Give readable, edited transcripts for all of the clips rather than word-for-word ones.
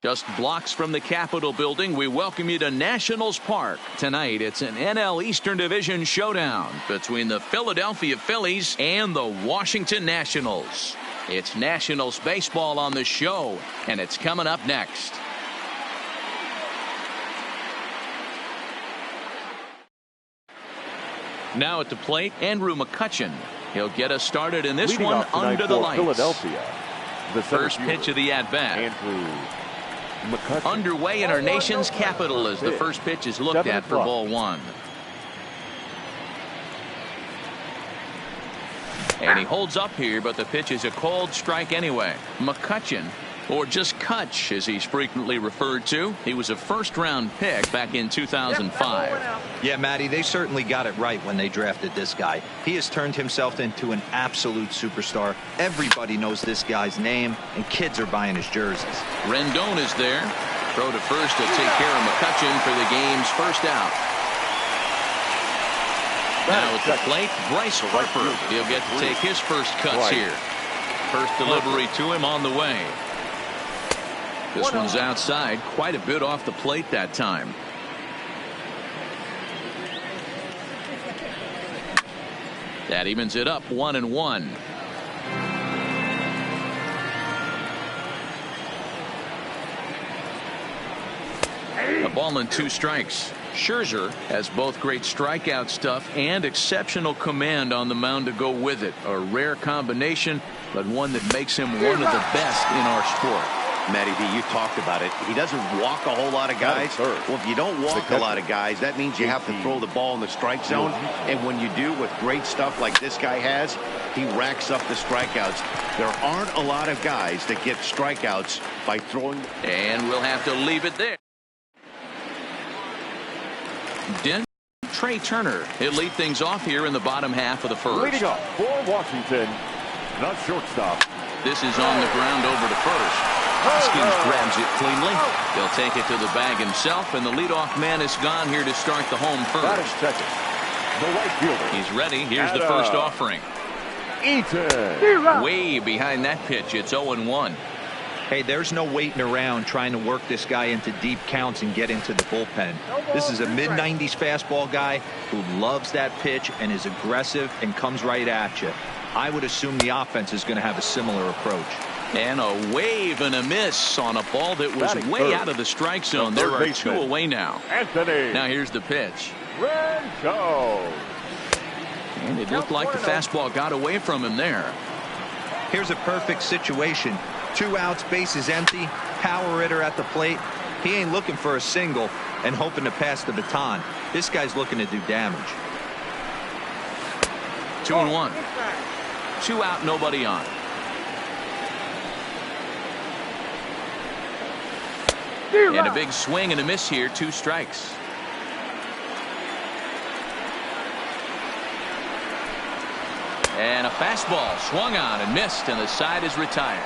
Just blocks from the Capitol building, we welcome you to Nationals Park. Tonight, it's an NL Eastern Division showdown between the Philadelphia Phillies and the Washington Nationals. It's Nationals baseball on the show, and it's coming up next. Now at the plate, Andrew McCutchen. He'll get us started in this Leading one under the lights. Philadelphia, the first pitch of the at-bat. Andrew McCutchen. Underway in our nation's capital as the first pitch is looked at for ball one. And he holds up here, but the pitch is a called strike anyway. McCutchen, or just Kutch as he's frequently referred to. He was a first-round pick back in 2005. Yeah, Matty, they certainly got it right when they drafted this guy. He has turned himself into an absolute superstar. Everybody knows this guy's name, and kids are buying his jerseys. Rendon is there. Throw to first to take care of McCutchen for the game's first out. Now at the plate, Bryce Harper. He'll get to take his first cuts here. First delivery to him on the way. This one's outside, quite a bit off the plate that time. That evens it up 1-1. A ball and 2 strikes. Scherzer has both great strikeout stuff and exceptional command on the mound to go with it. A rare combination, but one that makes him one of the best in our sport. Matty B, you talked about it. He doesn't walk a whole lot of guys. Well, if you don't walk a lot of guys, that means you have to throw the ball in the strike zone. And when you do, with great stuff like this guy has, he racks up the strikeouts. There aren't a lot of guys that get strikeouts by throwing. And we'll have to leave it there. Trey Turner. He'll lead things off here in the bottom half of the first. Leading off for Washington, the shortstop. This is on the ground over to first. Hoskins grabs it cleanly. He'll take it to the bag himself, and the leadoff man is gone here to start the home Batting first. second, the right fielder. He's ready. Here's the first offering. Eaton. Way behind that pitch. It's 0-1. Hey, there's no waiting around trying to work this guy into deep counts and get into the bullpen. This is a mid-90s fastball guy who loves that pitch and is aggressive and comes right at you. I would assume the offense is going to have a similar approach. And a wave and a miss on a ball that was Batting way third. out of the strike zone. The There third are baseman. 2 away now. Anthony. Now here's the pitch. Renzo. And it looked like the fastball got away from him there. Here's a perfect situation. 2 outs, bases empty, power hitter at the plate. He ain't looking for a single and hoping to pass the baton. This guy's looking to do damage. 2-1. 2 out, nobody on. And a big swing and a miss here. 2 strikes. And a fastball swung on and missed, and the side is retired.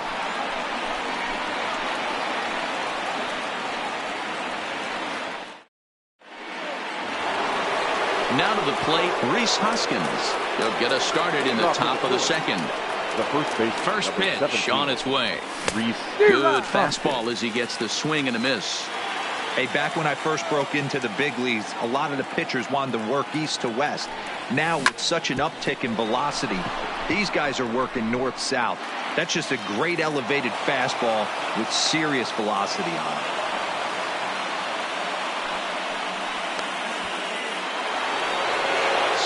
Now to the plate, Rhys Hoskins. He'll get us started in the top of the second. The First pitch on its way. Rhys. Good fastball as he gets the swing and a miss. Hey, back when I first broke into the big leagues, a lot of the pitchers wanted to work east to west. Now, with such an uptick in velocity, these guys are working north-south. That's just a great elevated fastball with serious velocity on it.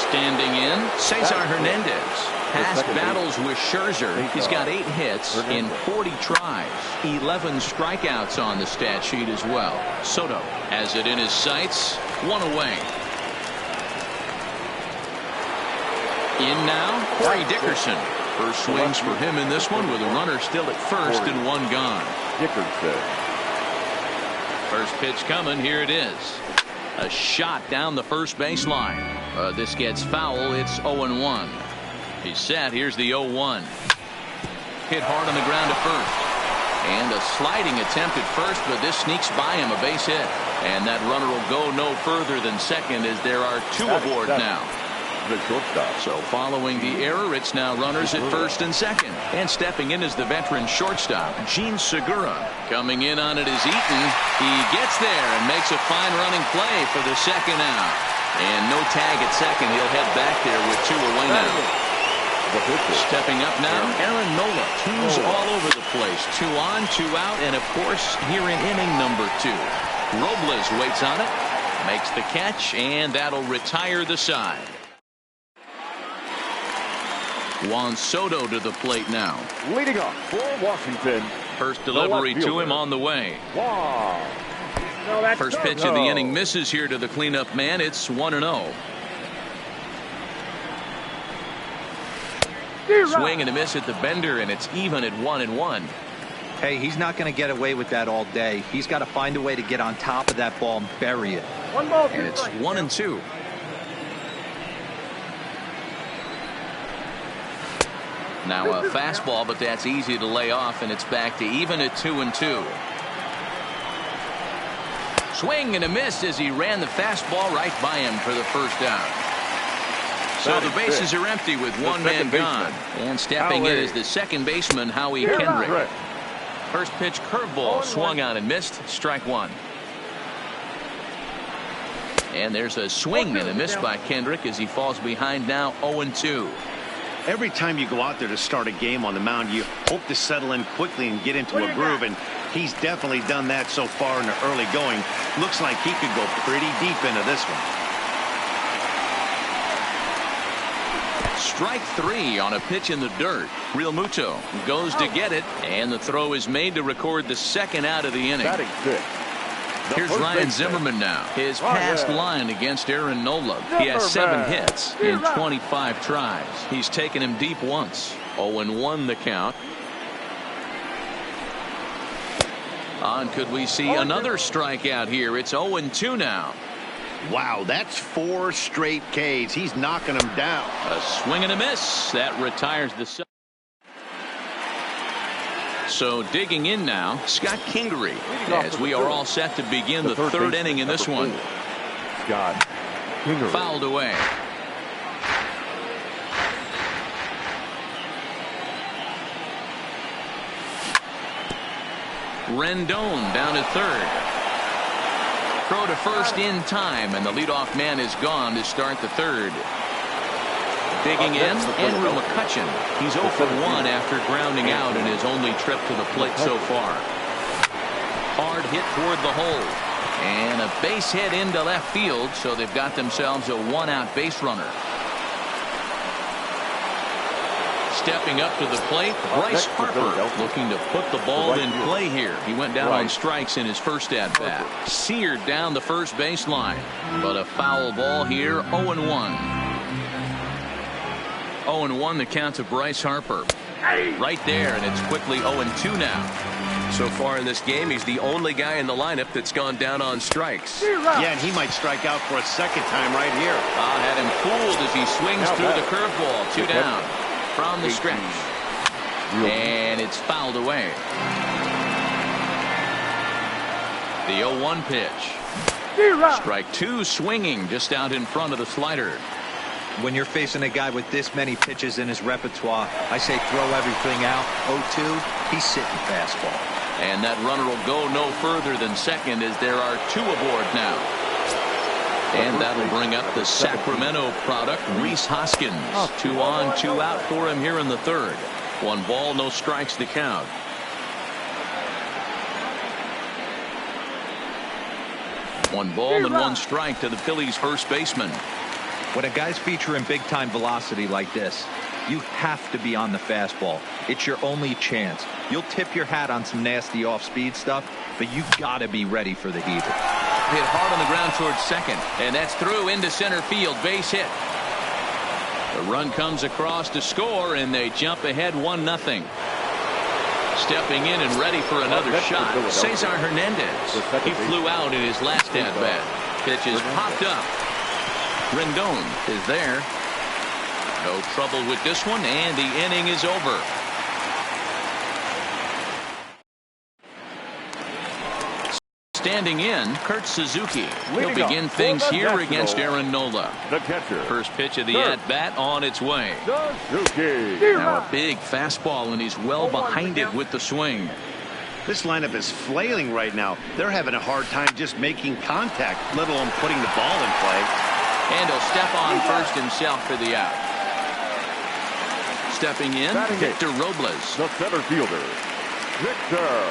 Standing in, Cesar Hernandez. Past battles with Scherzer. He's got 8 hits in 40 tries. 11 strikeouts on the stat sheet as well. Soto has it in his sights. 1 away. In now, Corey Dickerson. First swings for him in this one with a runner still at first and 1 gone. Dickerson. First pitch coming. Here it is. A shot down the first baseline. This gets foul. It's 0-1. He's set. Here's the 0-1. Hit hard on the ground to first. And a sliding attempt at first, but this sneaks by him, a base hit. And that runner will go no further than second as there are 2 aboard now. The shortstop. So following the error, it's now runners at first and second. And stepping in is the veteran shortstop, Gene Segura. Coming in on it is Eaton. He gets there and makes a fine running play for the second out. And no tag at second. He'll head back there with 2 away now. Stepping up now, Aaron Nola. 2s all over the place. 2 on, 2 out, and of course, here in inning number 2. Robles waits on it, makes the catch, and that'll retire the side. Juan Soto to the plate now. Leading off for Washington. First delivery to him on the way. Wow. First pitch of the inning misses here to the cleanup man. It's 1-0. Swing and a miss at the bender, and it's even at 1-1. Hey, he's not going to get away with that all day. He's got to find a way to get on top of that ball and bury it. And it's 1-2. Now a fastball, but that's easy to lay off, and it's back to even at 2-2. Swing and a miss as he ran the fastball right by him for the first out. So the bases are empty with 1 man gone. And stepping in is the second baseman, Howie Kendrick. First pitch curveball swung on and missed. Strike 1. And there's a swing and a miss by Kendrick as he falls behind now 0-2. Every time you go out there to start a game on the mound, you hope to settle in quickly and get into a groove, and he's definitely done that so far in the early going. Looks like he could go pretty deep into this one. Strike 3 on a pitch in the dirt. Real Muto goes to get it, and the throw is made to record the second out of the inning. Here's Ryan Zimmerman now. His past line against Aaron Nola. He has 7 hits in 25 tries. He's taken him deep once. 0-1 the count. On, could we see another strikeout here? It's 0-2 now. Wow, that's 4 straight Ks. He's knocking them down. A swing and a miss. That retires the... So digging in now, Scott Kingery, as we are all set to begin the third inning in this one. Scott Kingery. Fouled away. Rendon down at third. Throw to first in time, and the leadoff man is gone to start the third. Digging in, Andrew McCutchen. He's 0 for 1 after grounding out in his only trip to the plate so far. Hard hit toward the hole. And a base hit into left field, so they've got themselves a 1-out base runner. Stepping up to the plate, Bryce Harper looking to put the ball in play here. He went down on strikes in his first at-bat. Seared down the first baseline. But a foul ball here, 0-1. 0-1 the count to Bryce Harper. Right there, and it's quickly 0-2 now. So far in this game, he's the only guy in the lineup that's gone down on strikes. Yeah, and he might strike out for a second time right here. Had him fooled as he swings through the curveball. 2 down from the stretch. And it's fouled away. The 0-1 pitch. Strike 2 swinging just out in front of the slider. When you're facing a guy with this many pitches in his repertoire, I say throw everything out. 0-2, he's sitting fastball. And that runner will go no further than second as there are 2 aboard now. And that'll bring up the Sacramento product, Rhys Hoskins. 2 on, 2 out for him here in the third. 1 ball, no strikes to count. One ball and 1 strike to the Phillies' first baseman. When a guy's featuring big-time velocity like this, you have to be on the fastball. It's your only chance. You'll tip your hat on some nasty off-speed stuff, but you gotta be ready for the heater. Hit hard on the ground towards second, and that's through into center field. Base hit. The run comes across to score, and they jump ahead 1-0. Stepping in and ready for another shot, Cesar Hernandez. He flew out in his last at-bat. Pitch is popped up. Rendon is there. No trouble with this one, and the inning is over. Standing in, Kurt Suzuki. He'll begin things here against Aaron Nola. The catcher. First pitch of the at-bat on its way. Suzuki. Now a big fastball, and he's well behind it with the swing. This lineup is flailing right now. They're having a hard time just making contact, let alone putting the ball in play. And he'll step on first himself for the out. Stepping in, Victor Robles. The center fielder, Victor.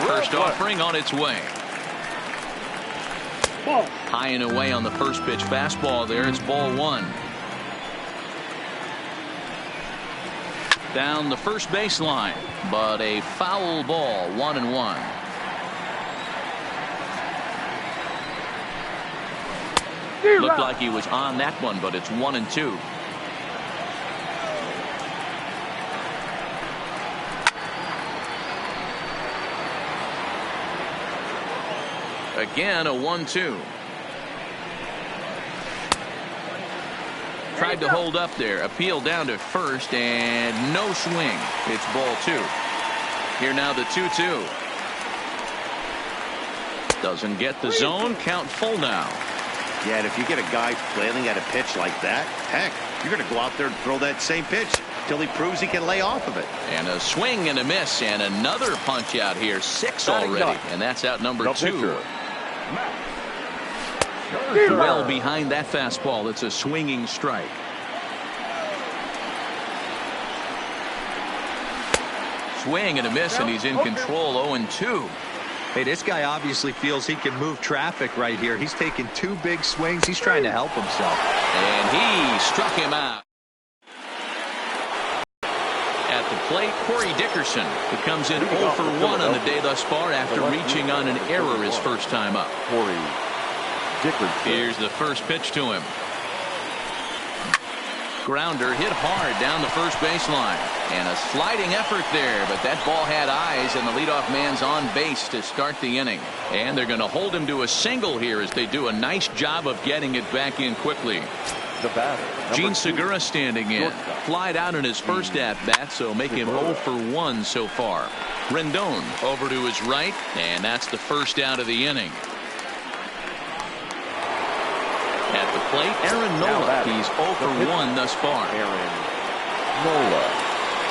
First offering on its way. High and away on the first pitch fastball there. It's ball 1. Down the first baseline, but a foul ball, 1-1. Looked like he was on that one, but it's 1-2. Again, a 1-2. Tried to hold up there. Appeal down to first, and no swing. It's ball 2. Here now the 2-2. Doesn't get the zone. Count full now. Yeah, and if you get a guy flailing at a pitch like that, heck, you're going to go out there and throw that same pitch till he proves he can lay off of it. And a swing and a miss, and another punch out here. 6 already, and that's out number 2. Well behind that fastball. It's a swinging strike. Swing and a miss, and he's in control. 0-2. Hey, this guy obviously feels he can move traffic right here. He's taking 2 big swings. He's trying to help himself. And he struck him out. At the plate, Corey Dickerson, who comes in 0 for 1 on the day thus far after reaching on an error his first time up. Corey Dickerson. Here's the first pitch to him. grounder hit hard down the first baseline. And a sliding effort there, but that ball had eyes, and the leadoff man's on base to start the inning. And they're going to hold him to a single here as they do a nice job of getting it back in quickly. The batter, Gene Segura standing in. Flied out in his first at-bat, so make him 0 for 1 so far. Rendon over to his right, and that's the first out of the inning. At the plate, Aaron Nola. He's 0 for 1 thus far. Aaron Nola.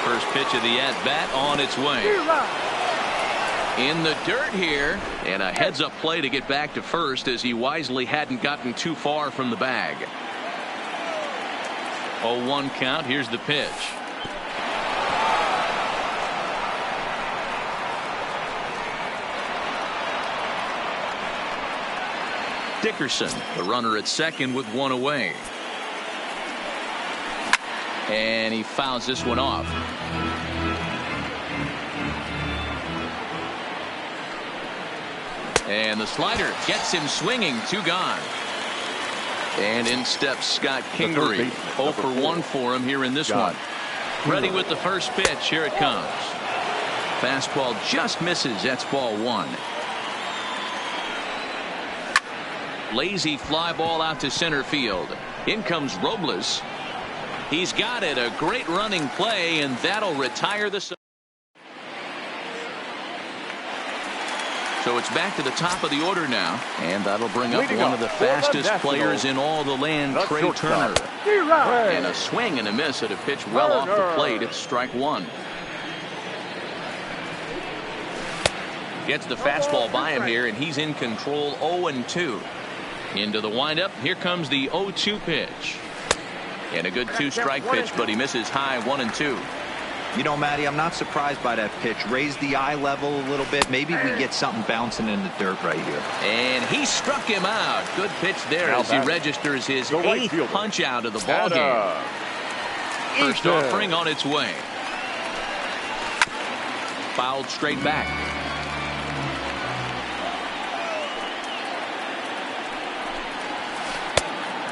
First pitch of the at-bat on its way. In the dirt here, and a heads-up play to get back to first as he wisely hadn't gotten too far from the bag. 0-1 count. Here's the pitch. Dickerson, the runner at second with one away. And he fouls this one off. And the slider gets him swinging. 2 gone. And in steps Scott Kingery. 0 for 1 for him here in this one. Ready with the first pitch. Here it comes. Fastball just misses. That's ball 1. Lazy fly ball out to center field. In comes Robles. He's got it. A great running play, and that'll retire the. So it's back to the top of the order now, and that'll bring up one of the fastest players in all the land, Trey Turner. And a swing and a miss at a pitch well off the plate. It's strike 1. Gets the fastball by him here, and he's in control. 0-2. Into the windup. Here comes the 0-2 pitch. And a good 2-strike pitch, but he misses high. 1-2. You know, Matty, I'm not surprised by that pitch. Raise the eye level a little bit. Maybe we get something bouncing in the dirt right here. And he struck him out. Good pitch there as he registers his 8th punch out of the ball game. First offering on its way. Fouled straight back.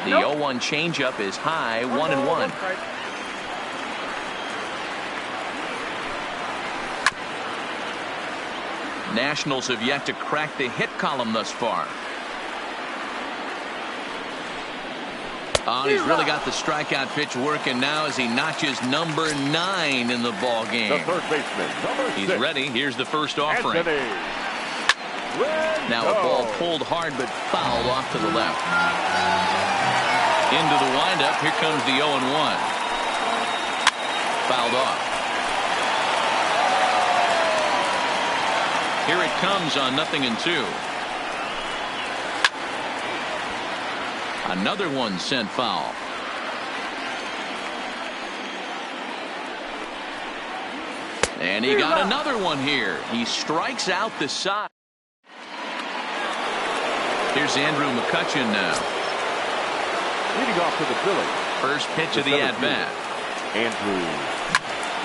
The 0-1 changeup is high. 1-1. Nationals have yet to crack the hit column thus far. Oh, he's really got the strikeout pitch working now as he notches number 9 in the ball game. The third baseman, He's ready. Here's the first offering. Now a ball pulled hard but fouled off to the left. Into the windup. Here comes the 0-1. Fouled off. Here it comes on 0-2. Another one sent foul. And he got another one here. He strikes out the side. Here's Andrew McCutchen now. Leading off to the Phillies. First pitch of the at-bat. Andrew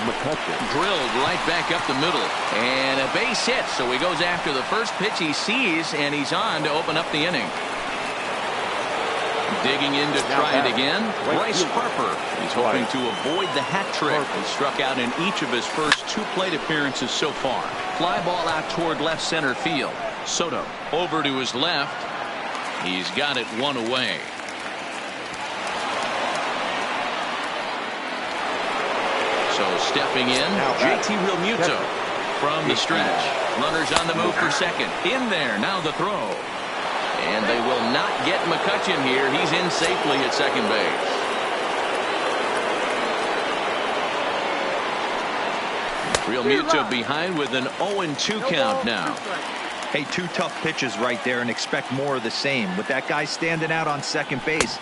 McCutchen. Drilled right back up the middle. And a base hit, so he goes after the first pitch he sees, and he's on to open up the inning. Digging in to try it again, Bryce Harper. He's hoping to avoid the hat trick. He struck out in each of his first 2 plate appearances so far. Fly ball out toward left center field. Soto over to his left. He's got it 1 away. So stepping in, JT Realmuto from the stretch. Runners on the move for second. In there, now the throw. And they will not get McCutchen here. He's in safely at second base. Realmuto behind with an 0-2 count now. Hey, 2 tough pitches right there, and expect more of the same. With that guy standing out on second base,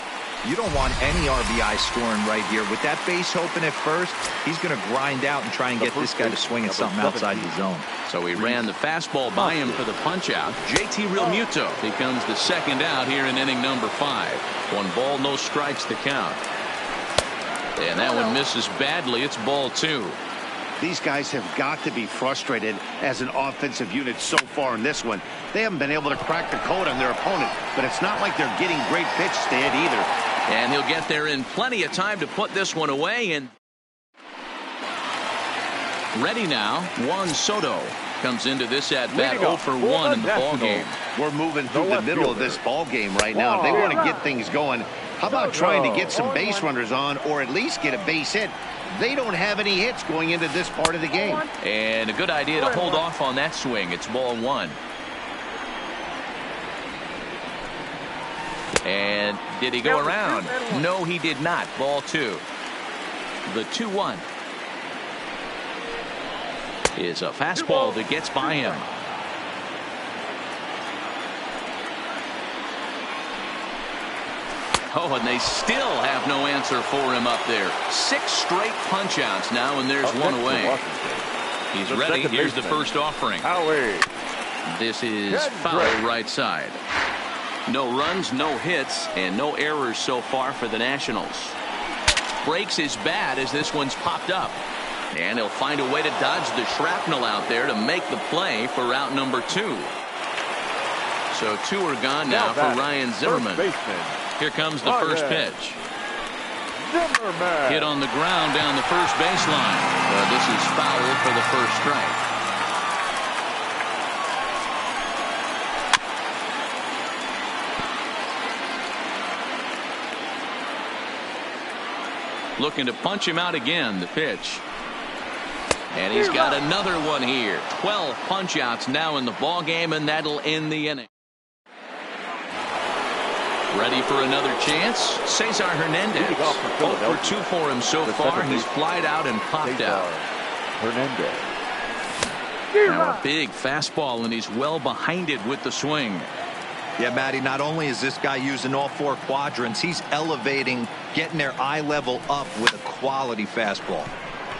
you don't want any RBI scoring right here. With that base open at first, he's going to grind out and try and get this guy to swing at something outside the zone. So he ran the fastball by him for the punch out. JT Realmuto becomes the second out here in inning number 5. 1 ball, no strikes to count. And that one misses badly. It's ball 2. These guys have got to be frustrated as an offensive unit so far in this one. They haven't been able to crack the code on their opponent, but it's not like they're getting great pitches to hit either. And he'll get there in plenty of time to put this one away. And ready now, Juan Soto comes into this at bat 0 for 1 in the ball game. We're moving through the middle of this ball game right now. If they want to get things going, how about trying to get some base runners on or at least get a base hit? They don't have any hits going into this part of the game. And a good idea to hold off on that swing. It's ball 1. And did he go around? No, he did not. Ball 2. The 2-1 is a fastball that gets by him. Oh, and they still have no answer for him up there. 6 straight punch outs now, and there's one away. He's ready. Here's the first offering. This is foul right side. No runs, no hits, and no errors so far for the Nationals. Breaks his bat as this one's popped up. And he'll find a way to dodge the shrapnel out there to make the play for route number 2. So 2 are gone now for Ryan Zimmerman. Here comes the first pitch. Hit on the ground down the first baseline. This is foul for the first strike. Looking to punch him out again. The pitch. And he's got another one here. 12 punch outs now in the ball game, and that'll end the inning. Ready for another chance? Cesar Hernandez. 0 for 2 for him so far. He's flied out and popped out. Now a big fastball, and he's well behind it with the swing. Yeah, Matty, not only is this guy using all 4 quadrants, he's elevating, getting their eye level up with a quality fastball.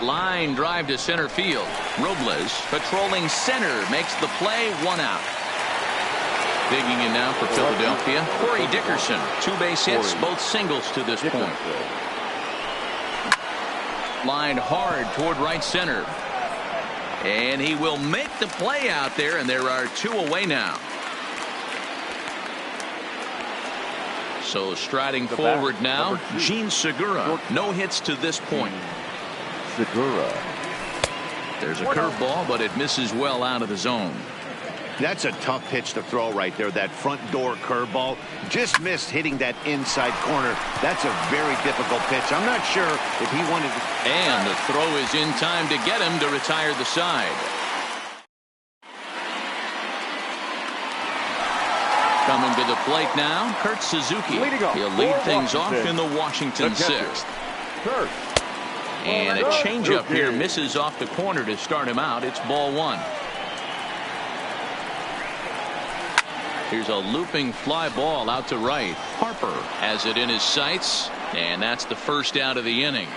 Line drive to center field. Robles patrolling center makes the play. 1 out. Digging in now for Philadelphia, Corey Dickerson. 2 base hits, both singles to this point. Line hard toward right center. And he will make the play out there, and there are 2 away now. So striding forward now, Gene Segura. No hits to this point. Segura. There's a curveball, but it misses well out of the zone. That's a tough pitch to throw right there. That front door curveball just missed hitting that inside corner. That's a very difficult pitch. I'm not sure if he wanted to. And the throw is in time to get him to retire the side. Coming to the plate now, Kurt Suzuki. He'll lead things off in the Washington 6th. And a changeup here misses off the corner to start him out. It's ball 1. Here's a looping fly ball out to right. Harper has it in his sights, and that's the first out of the inning.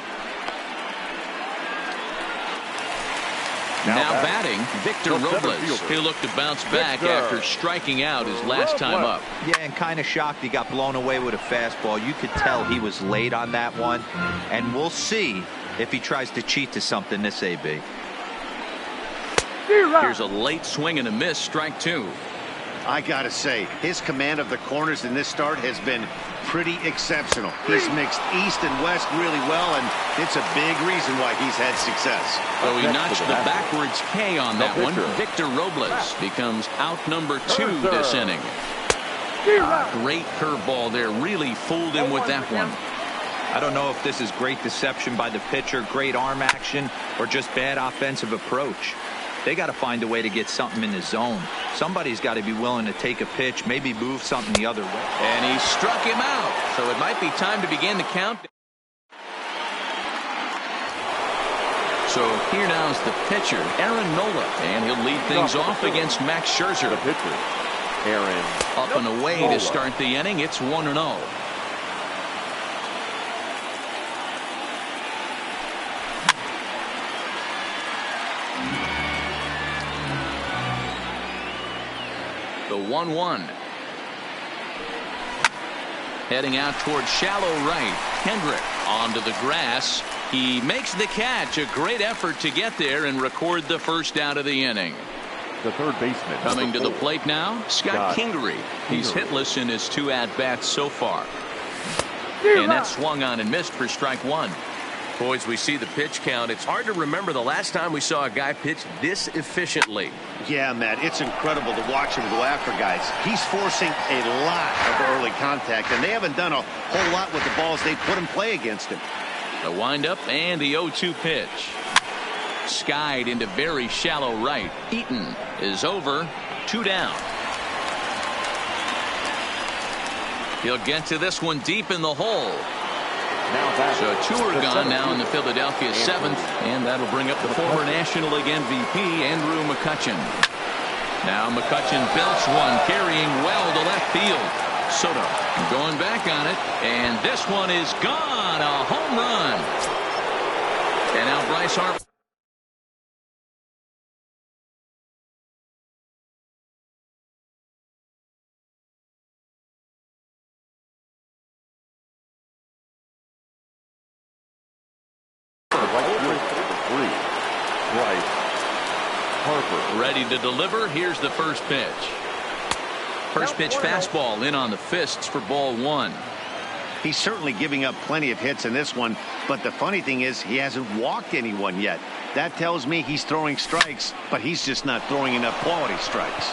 Now batting, Victor Robles. He'll look to bounce back after striking out his last time up. Yeah, and kind of shocked he got blown away with a fastball. You could tell he was late on that one, and we'll see if he tries to cheat to something this AB. Here's a late swing and a miss, strike 2. I gotta say, his command of the corners in this start has been pretty exceptional. He's mixed east and west really well, and it's a big reason why he's had success. So he notched the backwards K on that one. Victor Robles becomes out number 2 this inning. Great curveball there. Really fooled him with that one. I don't know if this is great deception by the pitcher, great arm action, or just bad offensive approach. They got to find a way to get something in the zone. Somebody's got to be willing to take a pitch, maybe move something the other way. And he struck him out. So it might be time to begin the count. So here now is the pitcher, Aaron Nola, and he'll lead things off against Max Scherzer. The pitcher, Aaron. Up and away to start the inning. It's 1-0. The 1-1. Heading out towards shallow right. Hendrick onto the grass. He makes the catch. A great effort to get there and record the first out of the inning. The third baseman. Coming to the plate now, Scott Kingery. He's hitless in his 2 at-bats so far. And that swung on and missed for strike one. Boys, we see the pitch count. It's hard to remember the last time we saw a guy pitch this efficiently. Yeah, Matt, it's incredible to watch him go after guys. He's forcing a lot of early contact, and they haven't done a whole lot with the balls they put in play against him. The windup and the 0-2 pitch. Skied into very shallow right. Eaton is over. 2 down. He'll get to this one deep in the hole. So 2 are gone now in the Philadelphia 7th, and that'll bring up the former National League MVP, Andrew McCutchen. Now McCutchen belts one, carrying well to left field. Soto going back on it, and this one is gone. A home run. And now Bryce Harper. Ready to deliver. Here's the first pitch. First pitch fastball in on the fists for ball 1. He's certainly giving up plenty of hits in this one, but the funny thing is he hasn't walked anyone yet. That tells me he's throwing strikes, but he's just not throwing enough quality strikes.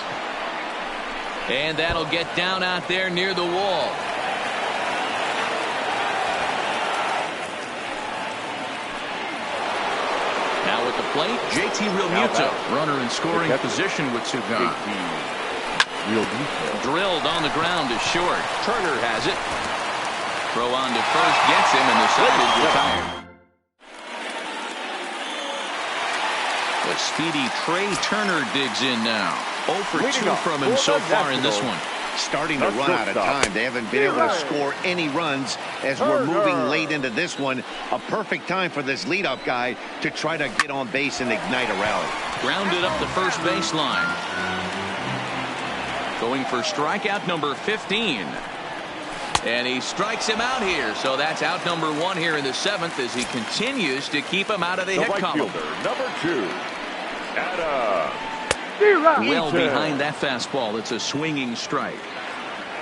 And that'll get down out there near the wall. Now with the plate, JT Realmuto, runner in scoring position with 2 gone. Drilled on the ground to short. Turner has it. Throw on to first gets him, and the side is retired. The speedy Trey Turner digs in now. 0 for 2 from him so far in this one. Starting to run out of time. They haven't been able to score any runs as we're moving late into this one. A perfect time for this leadoff guy to try to get on base and ignite a rally. Grounded up the first baseline. Going for strikeout number 15. And he strikes him out here. So that's out number 1 here in the 7th as he continues to keep him out of the hit column. Number 2, Adam. Well behind that fastball. It's a swinging strike.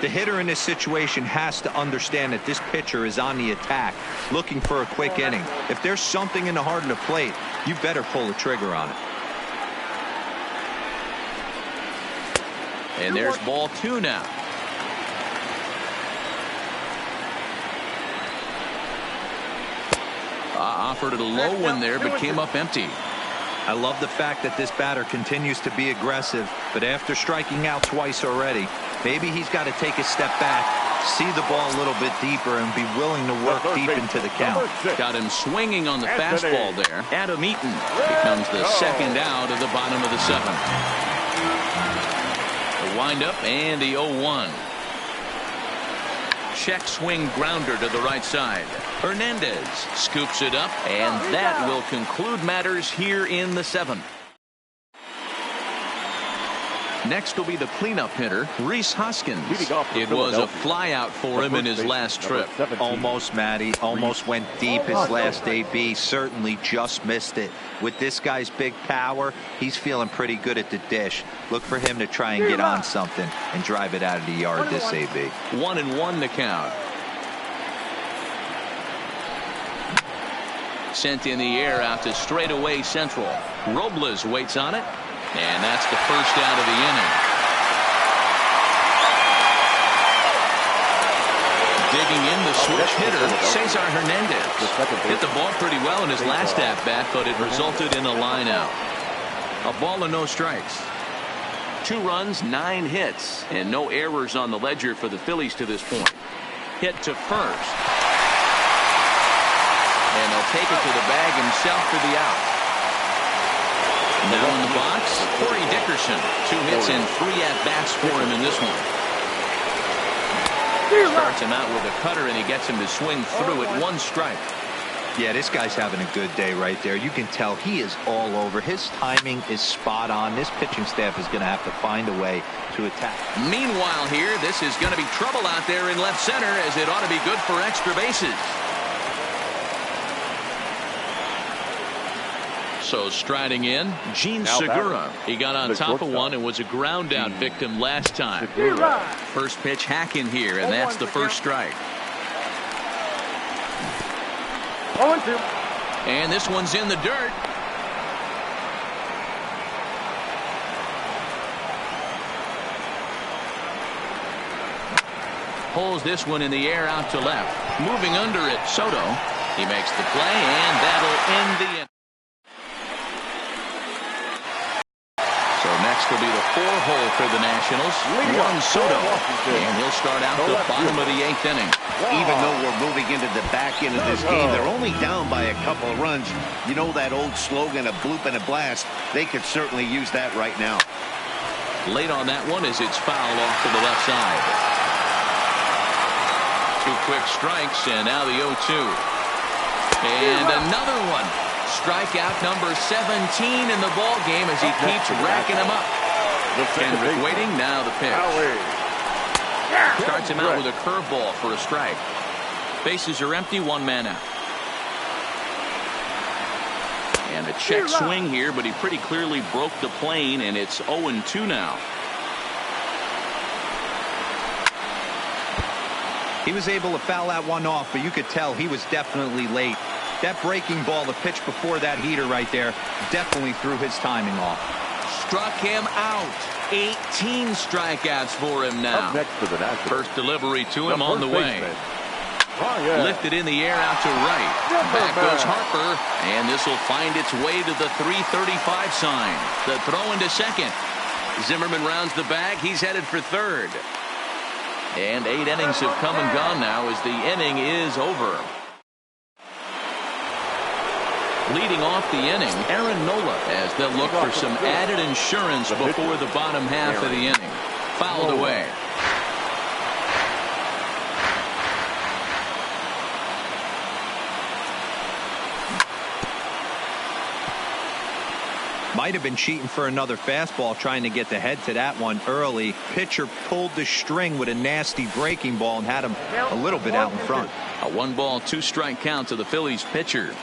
The hitter in this situation has to understand that this pitcher is on the attack, looking for a quick inning. If there's something in the heart of the plate, you better pull the trigger on it. And there's ball 2 now. Offered it a low one there, but came up empty. I love the fact that this batter continues to be aggressive, but after striking out twice already, maybe he's got to take a step back, see the ball a little bit deeper, and be willing to work deep into the count. Got him swinging on the fastball there. Adam Eaton becomes the second out of the bottom of the 7th. The windup and the 0-1. Check swing grounder to the right side. Hernandez scoops it up, and that will conclude matters here in the 7th. Next will be the cleanup hitter, Rhys Hoskins. It was a flyout for him in his last trip. Almost, Matty. Almost went deep his last AB. Certainly just missed it. With this guy's big power, he's feeling pretty good at the dish. Look for him to try and get on something and drive it out of the yard this AB. 1-1 the count. Sent in the air out to straightaway central. Robles waits on it. And that's the first out of the inning. Digging in the switch hitter, Cesar Hernandez. Hit the ball pretty well in his last at-bat, but it resulted in a line out. A ball and no strikes. 2 runs, 9 hits, and no errors on the ledger for the Phillies to this point. Hit to first. And he'll take it to the bag himself for the out. Now in the box, Corey Dickerson. 2 hits and 3 at-bats for him in this one. Starts him out with a cutter, and he gets him to swing through it. 1 strike. Yeah, this guy's having a good day right there. You can tell he is all over. His timing is spot on. This pitching staff is going to have to find a way to attack. Meanwhile here, this is going to be trouble out there in left center, as it ought to be good for extra bases. So striding in, Gene Segura. He got on top of one and was a ground out victim last time. First pitch hack in here, and that's the first strike. 0-2. And this one's in the dirt. Pulls this one in the air out to left. Moving under it, Soto. He makes the play, and that'll end the inning. So next will be the 4-hole for the Nationals. Juan Soto. And he'll start out the bottom of the 8th inning. Even though we're moving into the back end of this game, they're only down by a couple of runs. You know that old slogan, a bloop and a blast? They could certainly use that right now. Late on that one as it's fouled off to the left side. 2 quick strikes, and now the 0-2. And another one. Strikeout number 17 in the ball game as he keeps racking them up. Kendrick waiting, now the pitch. Starts him out with a curveball for a strike. Bases are empty, 1 man out. And a check swing here, but he pretty clearly broke the plane, and it's 0-2 now. He was able to foul that one off, but you could tell he was definitely late. That breaking ball, the pitch before that heater right there, definitely threw his timing off. Struck him out. 18 strikeouts for him now. Up next for the Nationals. First delivery to him on the way. Lifted in the air out to right. Back goes Harper, and this will find its way to the 335 sign. The throw into second. Zimmerman rounds the bag. He's headed for third. And 8 innings have come and gone now as the inning is over. Leading off the inning, Aaron Nola, as they'll look for some added insurance before the bottom half of the inning. Fouled away. Might have been cheating for another fastball, trying to get the head to that one early. Pitcher pulled the string with a nasty breaking ball and had him a little bit out in front. A 1-ball, 2-strike count to the Phillies pitcher.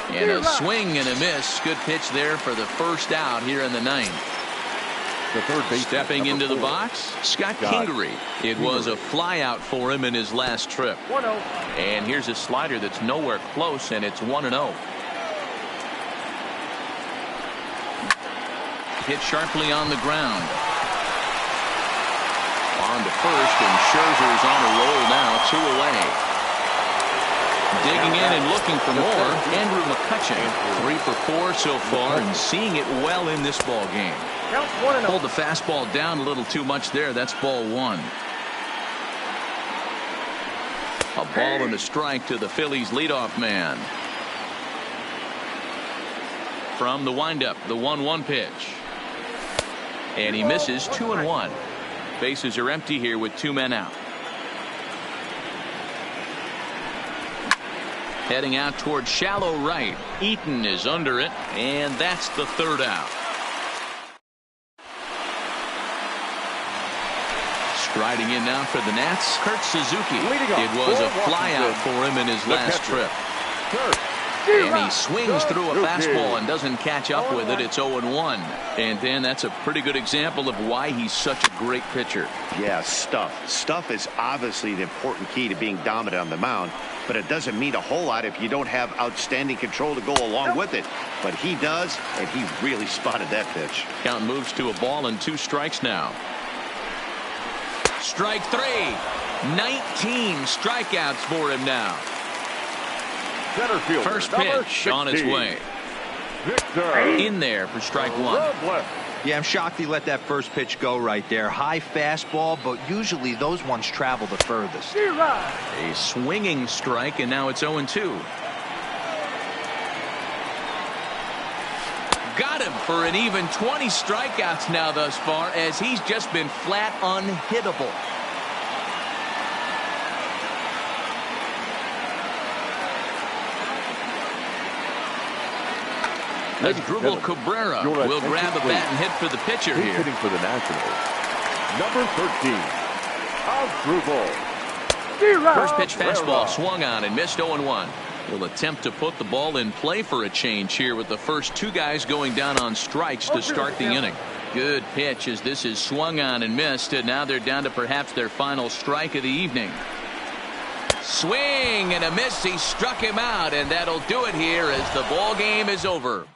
And a swing and a miss. Good pitch there for the first out here in the 9th. The third base stepping into the box, Scott Kingery. It was a fly out for him in his last trip. 1-0. And here's a slider that's nowhere close, and it's 1-0. Hit sharply on the ground. On to first, and Scherzer's on a roll now, 2 away. Digging in and looking for more, Andrew McCutcheon. 3 for 4 so far, and seeing it well in this ball game. Pulled the fastball down a little too much there. That's ball 1. A ball and a strike to the Phillies leadoff man. From the windup, the 1-1 pitch. And he misses, 2-1. Bases are empty here with 2 men out. Heading out toward shallow right. Eaton is under it, and that's the 3rd out. Striding in now for the Nats, Kurt Suzuki. It was a fly out for him in his last trip. And he swings through a fastball and doesn't catch up with it. It's 0-1. And then that's a pretty good example of why he's such a great pitcher. Yeah, stuff. Stuff is obviously the important key to being dominant on the mound, but it doesn't mean a whole lot if you don't have outstanding control to go along with it. But he does, and he really spotted that pitch. Count moves to a ball and 2 strikes now. Strike 3. 19 strikeouts for him now. First pitch on its way. In there for strike 1. Yeah, I'm shocked he let that first pitch go right there. High fastball, but usually those ones travel the furthest. A swinging strike, and now it's 0-2. Got him for an even 20 strikeouts now thus far, as he's just been flat unhittable. Asdrubal Cabrera will grab a bat and hit for the pitcher here. Hitting for the Nationals, number 13, Asdrubal. First pitch fastball swung on and missed, 0-1. He'll attempt to put the ball in play for a change here with the first 2 guys going down on strikes to start the inning. Good pitch as this is swung on and missed, and now they're down to perhaps their final strike of the evening. Swing and a miss. He struck him out, and that'll do it here as the ball game is over.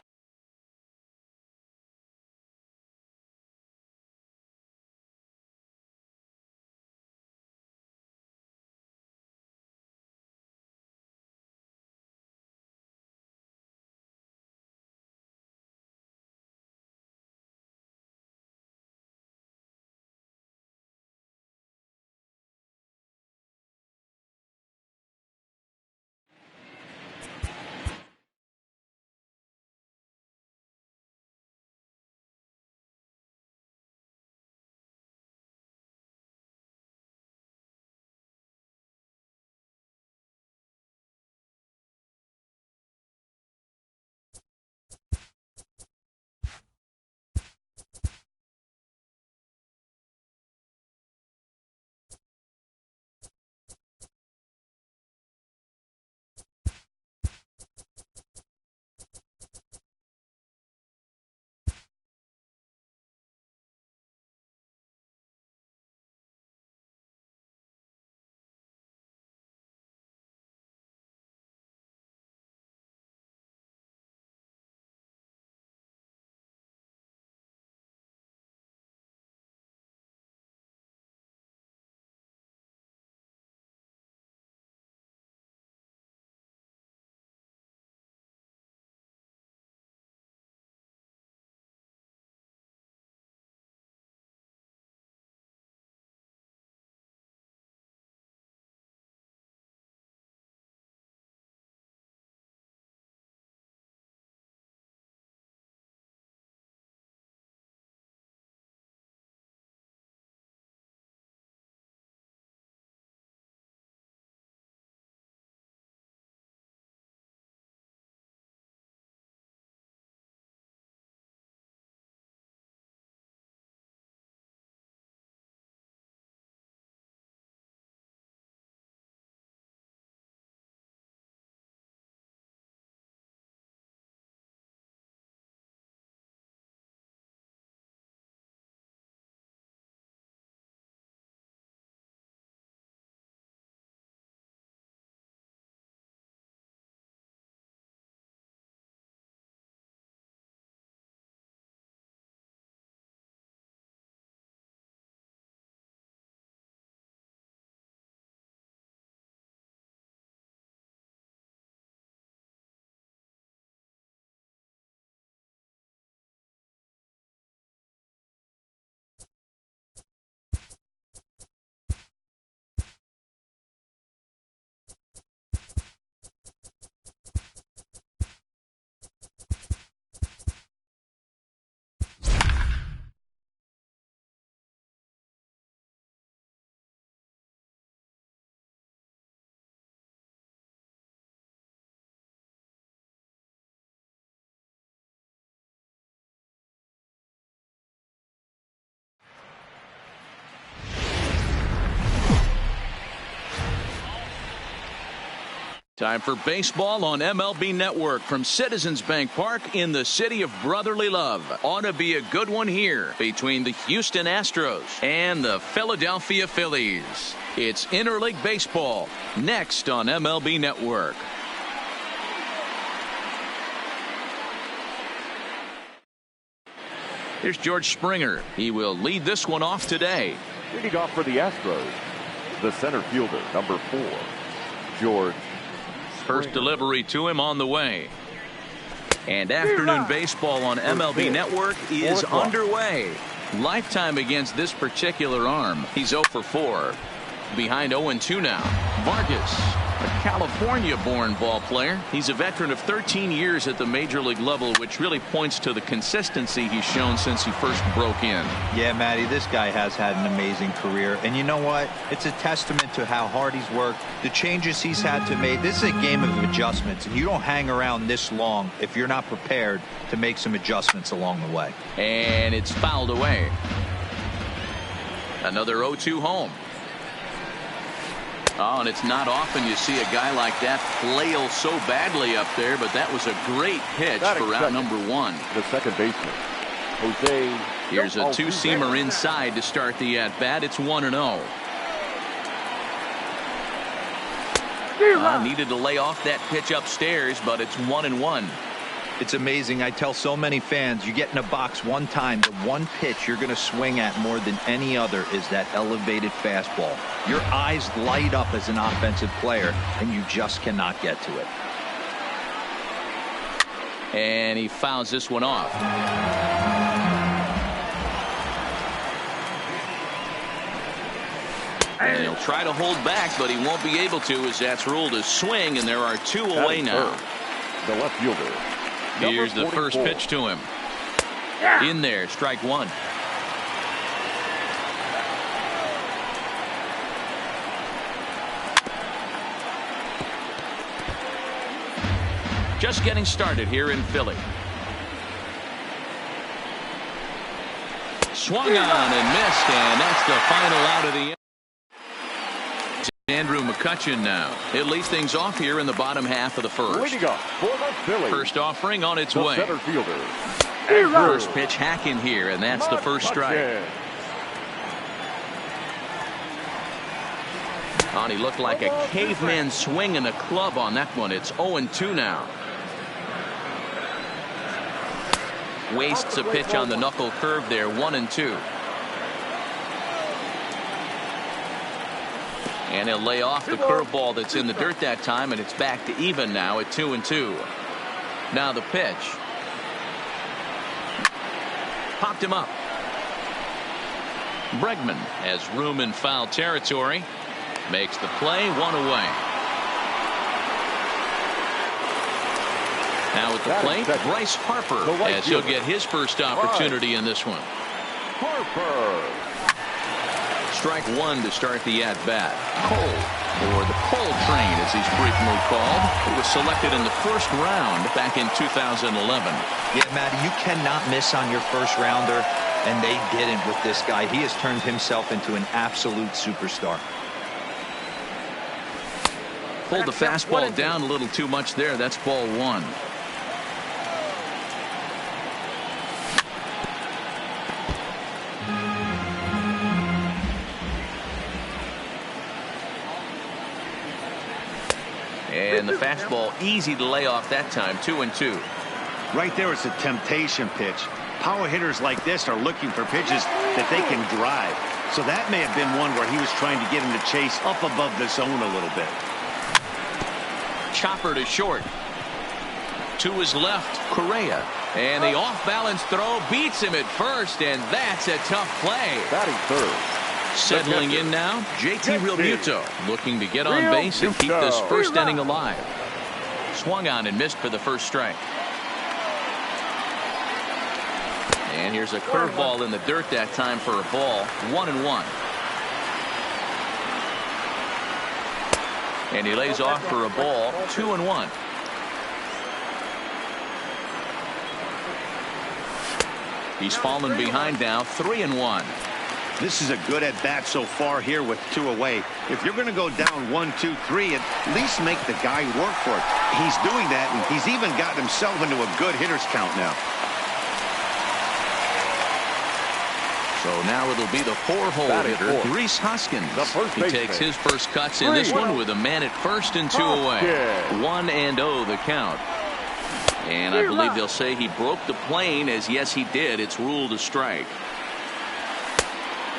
Time for baseball on MLB Network from Citizens Bank Park in the city of brotherly love. Ought to be a good one here between the Houston Astros and the Philadelphia Phillies. It's interleague baseball next on MLB Network. Here's George Springer. He will lead this one off today. Leading off for the Astros, the center fielder, number 4, George. First delivery to him on the way. And afternoon baseball on MLB Network is underway. Lifetime against this particular arm. He's 0 for 4. Behind 0-2 now. Vargas, a California-born ball player. He's a veteran of 13 years at the major league level, which really points to the consistency he's shown since he first broke in. Yeah, Matty, this guy has had an amazing career. And you know what? It's a testament to how hard he's worked, the changes he's had to make. This is a game of adjustments, and you don't hang around this long if you're not prepared to make some adjustments along the way. And it's fouled away. Another 0-2 home. Oh, and it's not often you see a guy like that flail so badly up there, but that was a great pitch for out number 1. The second baseman, Jose. Here's a two-seamer inside to start the at-bat. It's 1-0. Needed to lay off that pitch upstairs, but it's 1-1. It's amazing. I tell so many fans, you get in a box one time, the one pitch you're going to swing at more than any other is that elevated fastball. Your eyes light up as an offensive player, and you just cannot get to it. And he fouls this one off. And he'll try to hold back, but he won't be able to, as that's ruled a swing, and there are 2 away now. The left fielder. Here's the first pitch to him. In there, strike 1. Just getting started here in Philly. Swung on and missed, and that's the final out of the inning. Andrew McCutchen now. It leads things off here in the bottom half of the first. Leading up for the Phillies. First offering on its the way. Center fielder. First pitch hacking here, and that's the first strike. He looked like a caveman swinging a club on that one. It's 0-2 now. Wastes a pitch on the knuckle curve there. 1-2. And he'll lay off the curveball that's in the dirt that time, and it's back to even now at 2-2. Now the pitch. Popped him up. Bregman has room in foul territory. Makes the play, 1 away. Now at the plate, Bryce Harper, as he'll get his first opportunity in this one. Harper. Strike 1 to start the at-bat. Cole, or the Cole train as he's frequently called, who was selected in the first round back in 2011. Yeah, Matty, you cannot miss on your first rounder, and they didn't with this guy. He has turned himself into an absolute superstar. Pulled the fastball down a little too much there. That's ball 1. And the fastball easy to lay off that time. 2-2. Right there, it's a temptation pitch. Power hitters like this are looking for pitches that they can drive. So that may have been one where he was trying to get him to chase up above the zone a little bit. Chopper to short. To his left, Correa. And the off-balance throw beats him at first, and that's a tough play. Batting third. Settling in now, JT Realmuto looking to get on base and keep this first inning alive. Swung on and missed for the first strike. And here's a curveball in the dirt that time for a ball. 1-1. And he lays off for a ball. 2-1. He's fallen behind now. 3-1. This is a good at-bat so far here with 2 away. If you're going to go down 1, 2, 3, at least make the guy work for it. He's doing that, and he's even gotten himself into a good hitter's count now. So now it'll be the 4-hole hitter, Rhys Hoskins. He takes his first cuts in this one with a man at first and 2 away. 1-0 the count. And I believe they'll say he broke the plane, as yes he did. It's ruled a strike.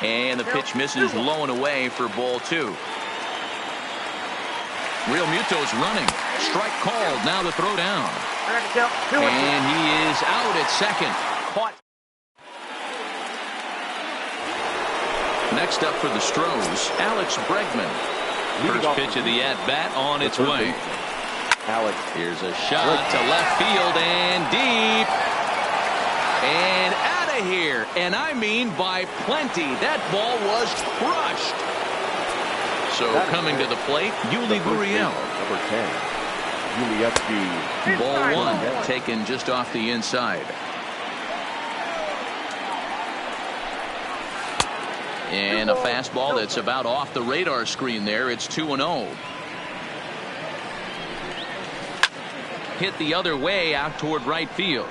And the pitch misses low and away for ball 2. Realmuto's running. Strike called. Now the throw down. And he is out at second. Caught. Next up for the Stros, Alex Bregman. First pitch of the at-bat on its way. Alex. Here's a shot to left field and deep. And out of here. And I mean by plenty. That ball was crushed. So coming to the plate, Yuli Gurriel. Number 10. Yuli. Ball 1 taken just off the inside. And a fastball that's about off the radar screen there. It's 2-0. Hit the other way out toward right field.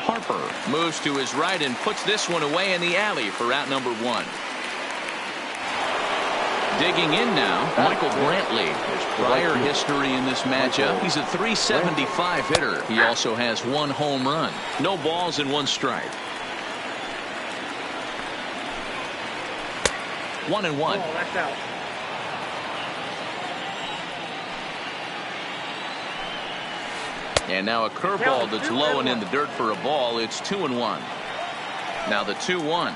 Harper moves to his right and puts this one away in the alley for out number 1. Digging in now, Michael Brantley. His prior history in this matchup, he's a .375 hitter. He also has 1 home run. No balls and 1 strike. 1-1. Oh, that's out. And now a curveball that's low and in the dirt for a ball. It's 2-1. Now the 2-1.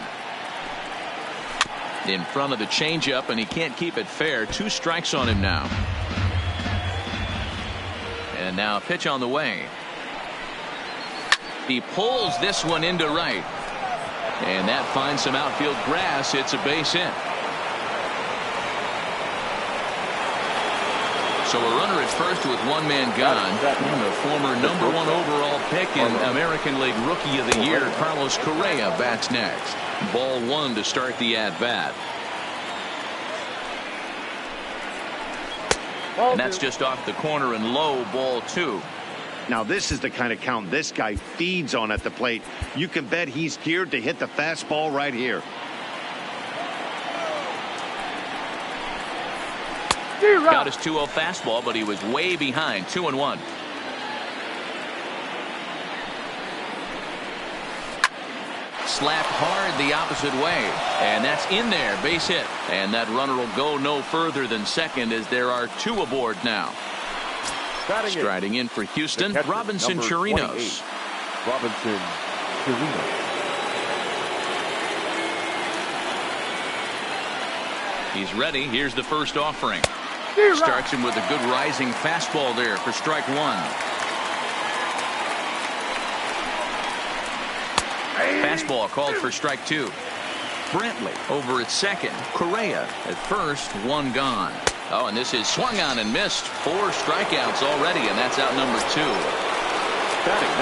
In front of the changeup, and he can't keep it fair. 2 strikes on him now. And now a pitch on the way. He pulls this one into right. And that finds some outfield grass. It's a base hit. So a runner at first with 1 man gone. And the former #1 overall pick in American League Rookie of the Year, Carlos Correa, bats next. Ball 1 to start the at-bat. And that's just off the corner and low, ball 2. Now this is the kind of count this guy feeds on at the plate. You can bet he's geared to hit the fastball right here. Got his 2-0 fastball, but he was way behind. 2-1. Slapped hard the opposite way, and that's in there. Base hit, and that runner will go no further than second as there are 2 aboard now. Striding in for Houston, Robinson Chirinos. Robinson Chirinos. He's ready. Here's the first offering. Starts him with a good rising fastball there for strike 1. Fastball called for strike 2. Brantley over at second. Correa at first. 1 gone. Oh, and this is swung on and missed. 4 strikeouts already, and that's out number 2.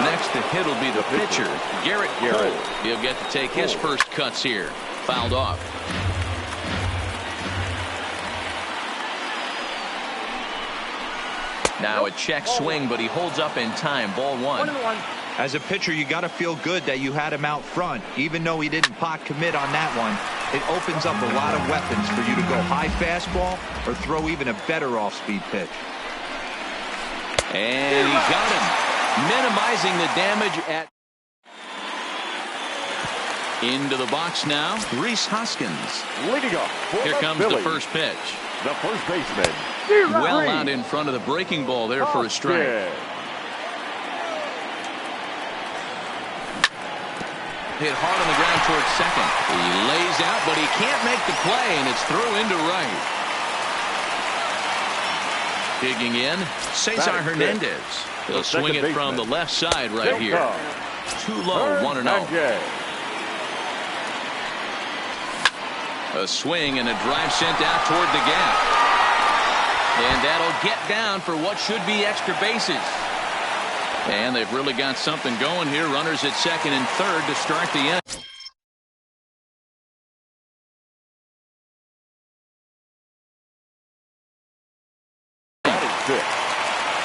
Next to hit will be the pitcher, Garrett Cole. He'll get to take his first cuts here. Fouled off. Now a check swing, but he holds up in time. Ball 1. As a pitcher, you got to feel good that you had him out front. Even though he didn't pot commit on that one, it opens up a lot of weapons for you to go high fastball or throw even a better off-speed pitch. And he got him, minimizing the damage at. Into the box now, Rhys Hoskins. Leading up. Here comes the first pitch. The first baseman. Well out in front of the breaking ball there for a strike. Hit hard on the ground towards second. He lays out, but he can't make the play, and it's through into right. Digging in, Cesar Hernandez. He'll swing it from the left side right here. Too low, 1-0. A swing and a drive sent out toward the gap. And that'll get down for what should be extra bases. And they've really got something going here. Runners at second and third to start the end.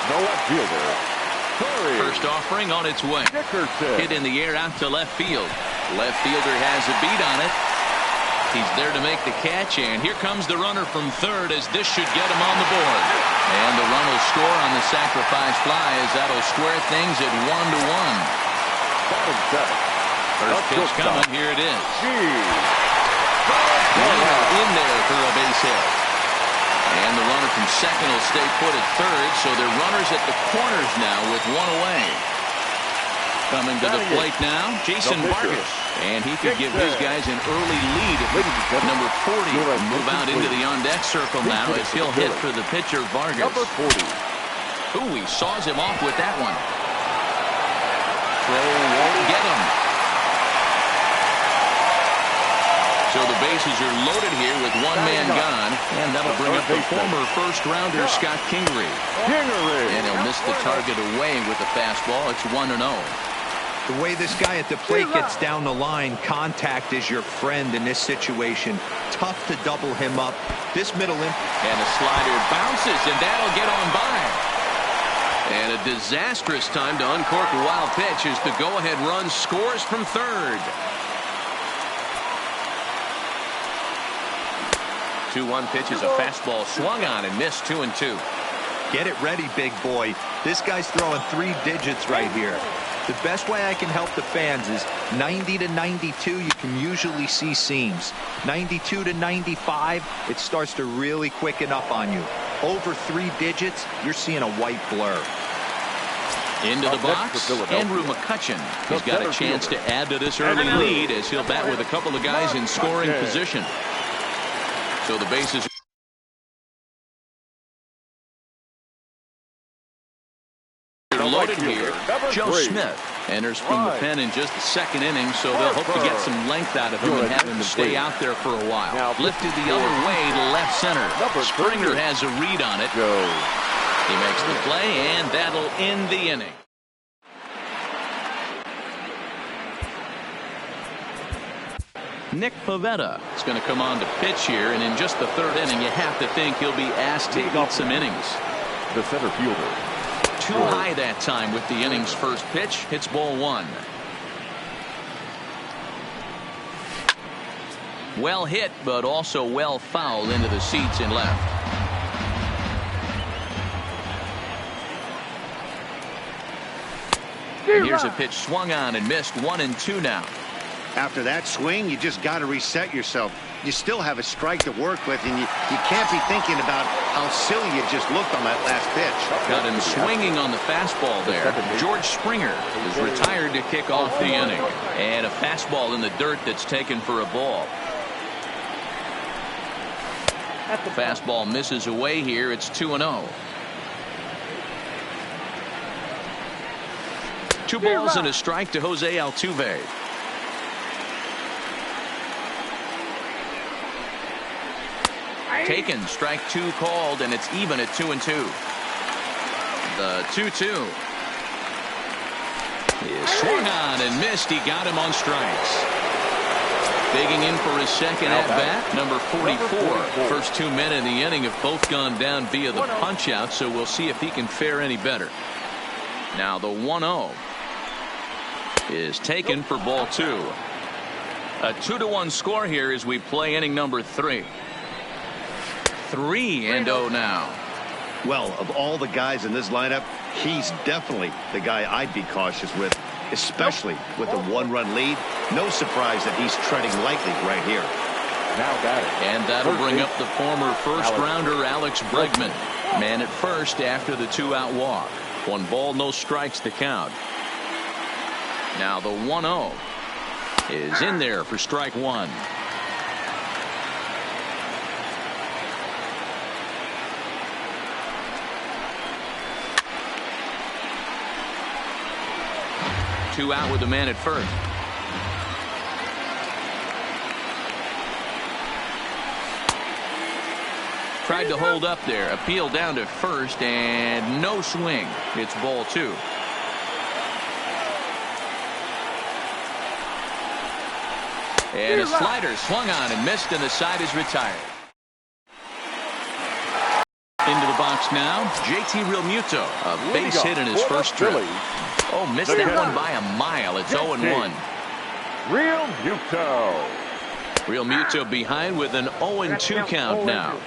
No left fielder. First offering on its way. Hit in the air out to left field. Left fielder has a beat on it. He's there to make the catch, and here comes the runner from third as this should get him on the board. And the run will score on the sacrifice fly as that'll square things at 1-1. First pitch coming. Here it is. In there for a base hit. And the runner from second will stay put at third, so they're runners at the corners now with 1 away. Coming to the plate now, Jason Vargas. And he could give his guys an early lead if number 40 will move out into the on-deck circle now as he'll hit for the pitcher, Vargas. Number 40. Ooh, he saws him off with that one. Throw won't get him. So the bases are loaded here with 1 man gone, and that'll bring up the former first-rounder Scott Kingery. And he'll miss the target away with the fastball. It's 1-0. The way this guy at the plate gets down the line, contact is your friend in this situation. Tough to double him up. This middle and a slider bounces, and that'll get on by. And a disastrous time to uncork a wild pitch as the go-ahead run scores from third. 2-1 pitch is a fastball swung on and missed 2-2. Get it ready, big boy. This guy's throwing 3 digits right here. The best way I can help the fans is 90 to 92, you can usually see seams. 92 to 95, it starts to really quicken up on you. Over 3 digits, you're seeing a white blur. Into the box, Andrew McCutcheon. He's got a chance to add to this early lead as he'll bat with a couple of guys in scoring position. So the bases loaded here. Joe Smith enters from the pen in just the 2nd inning, so they'll hope to get some length out of him and have him stay out there for a while. Lifted the other way to left center. Springer has a read on it. He makes the play, and that'll end the inning. Nick Pivetta is going to come on to pitch here, and in just the 3rd inning, you have to think he'll be asked to eat some innings. The center fielder. Too high that time with the inning's first pitch. Hits ball 1. Well hit, but also well fouled into the seats in left. And here's a pitch swung on and missed. 1-2 now. After that swing, you just got to reset yourself. You still have a strike to work with, and you can't be thinking about how silly you just looked on that last pitch. Got him swinging on the fastball there. George Springer is retired to kick off the inning. And a fastball in the dirt that's taken for a ball. The fastball misses away here. It's 2-0. 2 balls and a strike to Jose Altuve. Taken, strike 2 called, and it's even at 2-2. The 2-2 is swung on and missed. He got him on strikes. Digging in for his 2nd at bat, number 44. First 2 men in the inning have both gone down via the punch out, so we'll see if he can fare any better. Now the 1-0 is taken for ball 2. A 2-1 score here as we play inning number 3. 3-0 now. Well, of all the guys in this lineup, he's definitely the guy I'd be cautious with, especially with a 1-run lead. No surprise that he's treading lightly right here. Now got it. And that'll bring up the former first-rounder Alex Bregman. Man at first after the 2-out walk. 1 ball, no strikes to count. Now the 1-0 is in there for strike 1. Two out with the man at first. Tried to hold up there. Appeal down to first and no swing. It's ball 2. And a slider swung on and missed, and the side is retired. Into the box now, JT Realmuto, a base hit in his first trip. Oh, missed that one by a mile. It's 0-1. Realmuto behind with an 0-2 count now.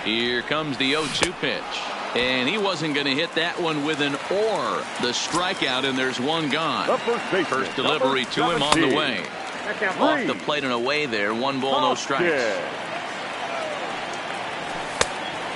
Here comes the 0-2 pitch. And he wasn't going to hit that one with an or. The strikeout, and there's one gone. First delivery to him on the way. Off the plate and away there. 1 ball, no strikes.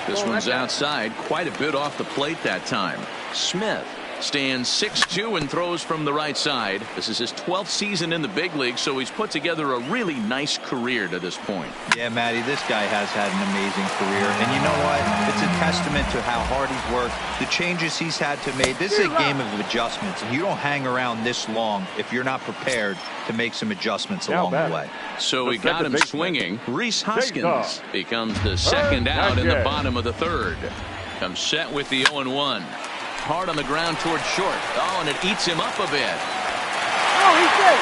This one's outside, quite a bit off the plate that time. Smith stands 6'2" and throws from the right side. This is his 12th season in the big league, so he's put together a really nice career to this point. Yeah, Matty, this guy has had an amazing career. And you know what? It's a testament to how hard he's worked, the changes he's had to make. This is a game of adjustments, and you don't hang around this long if you're not prepared to make some adjustments along the way. So we got him swinging. Reese Hoskins becomes the second out in the bottom of the 3rd. Comes set with the 0-1. Hard on the ground towards short. Oh, and it eats him up a bit. Oh, he's good.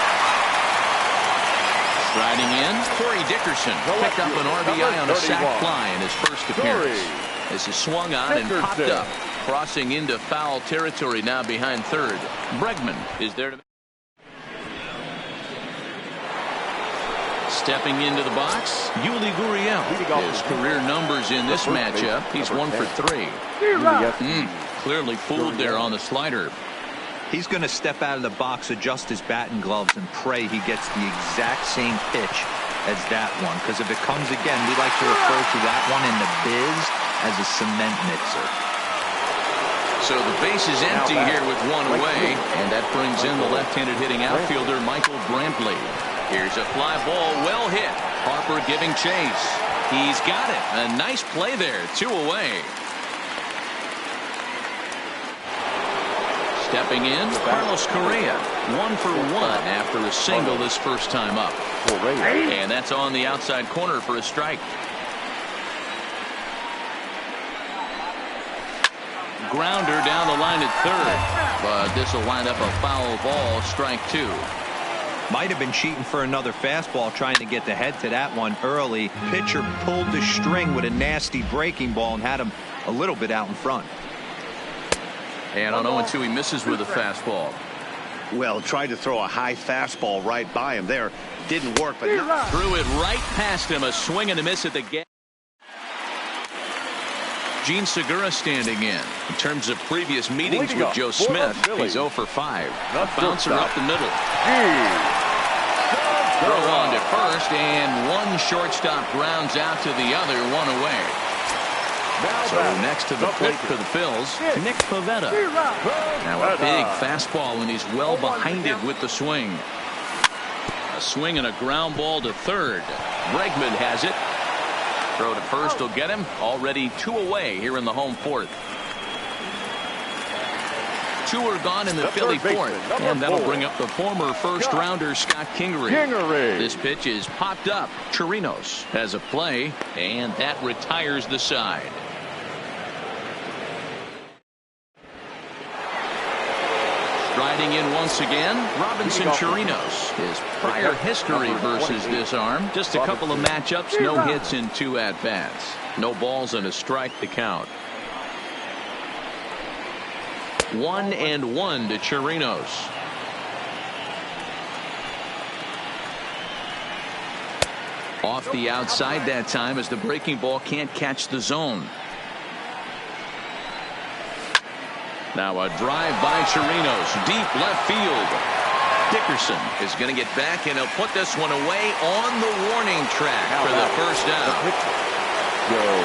Striding in, Corey Dickerson picked up an RBI on a sac fly in his first appearance. This is swung on and popped up, crossing into foul territory now behind 3rd. Bregman is there to Stepping into the box, Yuli Gurriel. His career numbers in this matchup, he's 1 for 3. Clearly fooled there on the slider. He's going to step out of the box, adjust his batting gloves, and pray he gets the exact same pitch as that one. Because if it comes again, we like to refer to that one in the biz as a cement mixer. So the base is empty here with one away, and that brings in the left-handed hitting outfielder Michael Brantley. Here's a fly ball, well hit. Harper giving chase. He's got it. A nice play there, 2 away. Stepping in, Carlos Correa, 1 for 1 after a single his first time up. And that's on the outside corner for a strike. Grounder down the line at third, but this will wind up a foul ball, strike 2. Might have been cheating for another fastball, trying to get the head to that one early. Pitcher pulled the string with a nasty breaking ball and had him a little bit out in front. And on 0-2, he misses with a fastball. Well, tried to throw a high fastball right by him there. Didn't work, but threw it right past him. A swing and a miss at the gap. Gene Segura standing in. In terms of previous meetings with Joe Smith, he's 0 for 5. A bouncer up the middle. Throw on to first, and one shortstop grounds out to the other, 1 away. So next to the plate for the Phils, Nick Pivetta. Now a big fastball, and he's well behind it with the swing. A swing and a ground ball to third. Bregman has it. Throw to first will get him. Already 2 away here in the home fourth. 2 are gone in the Philly fourth. And that'll bring up the former first rounder Scott Kingery. This pitch is popped up. Chirinos has a play, and that retires the side. Striding in once again, Robinson Chirinos. His prior history versus this arm, just a couple of matchups, no hits in 2 at-bats. No balls and a strike to count. 1-1 to Chirinos. Off the outside that time as the breaking ball can't catch the zone. Now a drive by Chirinos, deep left field. Dickerson is going to get back, and he'll put this one away on the warning track for the first out.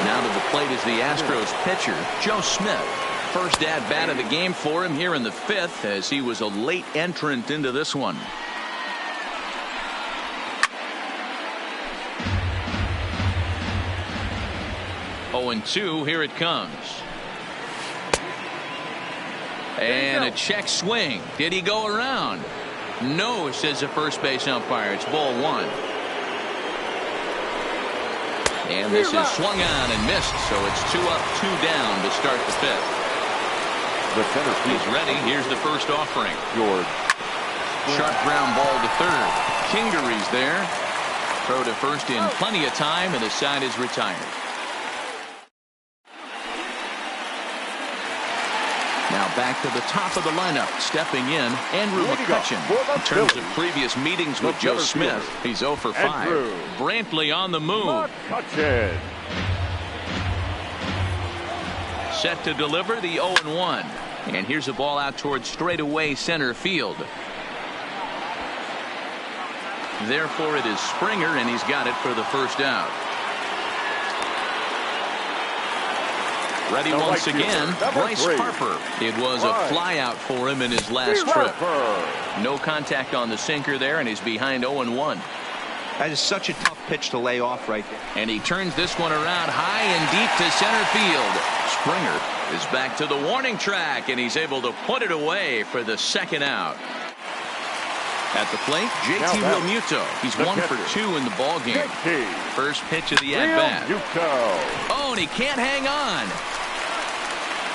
Now to the plate is the Astros pitcher, Joe Smith. First at-bat of the game for him here in the 5th, as he was a late entrant into this one. Oh, 0-2, here it comes. And a check swing. Did he go around? No, says the first base umpire. It's ball 1. And this is swung on and missed, so it's 2 up, 2 down to start the 5th. He's ready. Here's the first offering. Sharp ground ball to third. Kingery's there. Throw to first in plenty of time, and the side is retired. Now back to the top of the lineup. Stepping in, Andrew McCutchen. In terms of previous meetings with Joe Smith, he's 0 for 5. Brantley on the move. Set to deliver the 0-1. And here's a ball out towards straightaway center field. Therefore, it is Springer, and he's got it for the first out. Ready once again, Bryce Harper. It was a fly out for him in his last trip. No contact on the sinker there, and he's behind 0-1. That is such a tough pitch to lay off right there. And he turns this one around high and deep to center field. Springer is back to the warning track, and he's able to put it away for the second out. At the plate, JT Realmuto. He's 1 for 2 in the ball game. First pitch of the at-bat. Oh, and he can't hang on.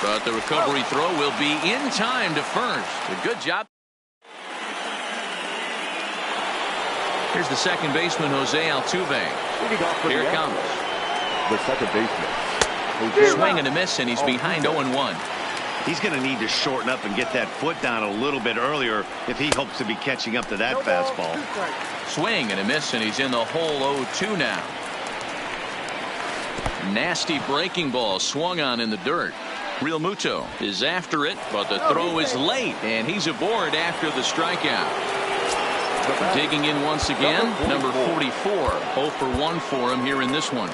But the recovery throw will be in time to first. A good job. Here's the second baseman, Jose Altuve. Here it comes. The second baseman. Swing and a miss, and he's behind 0-1. He's going to need to shorten up and get that foot down a little bit earlier if he hopes to be catching up to that fastball. Swing and a miss, and he's in the hole 0-2 now. Nasty breaking ball swung on in the dirt. Real Muto is after it, but the throw is late, and he's aboard after the strikeout. Digging in once again, number 44. 0 for 1 for him here in this one.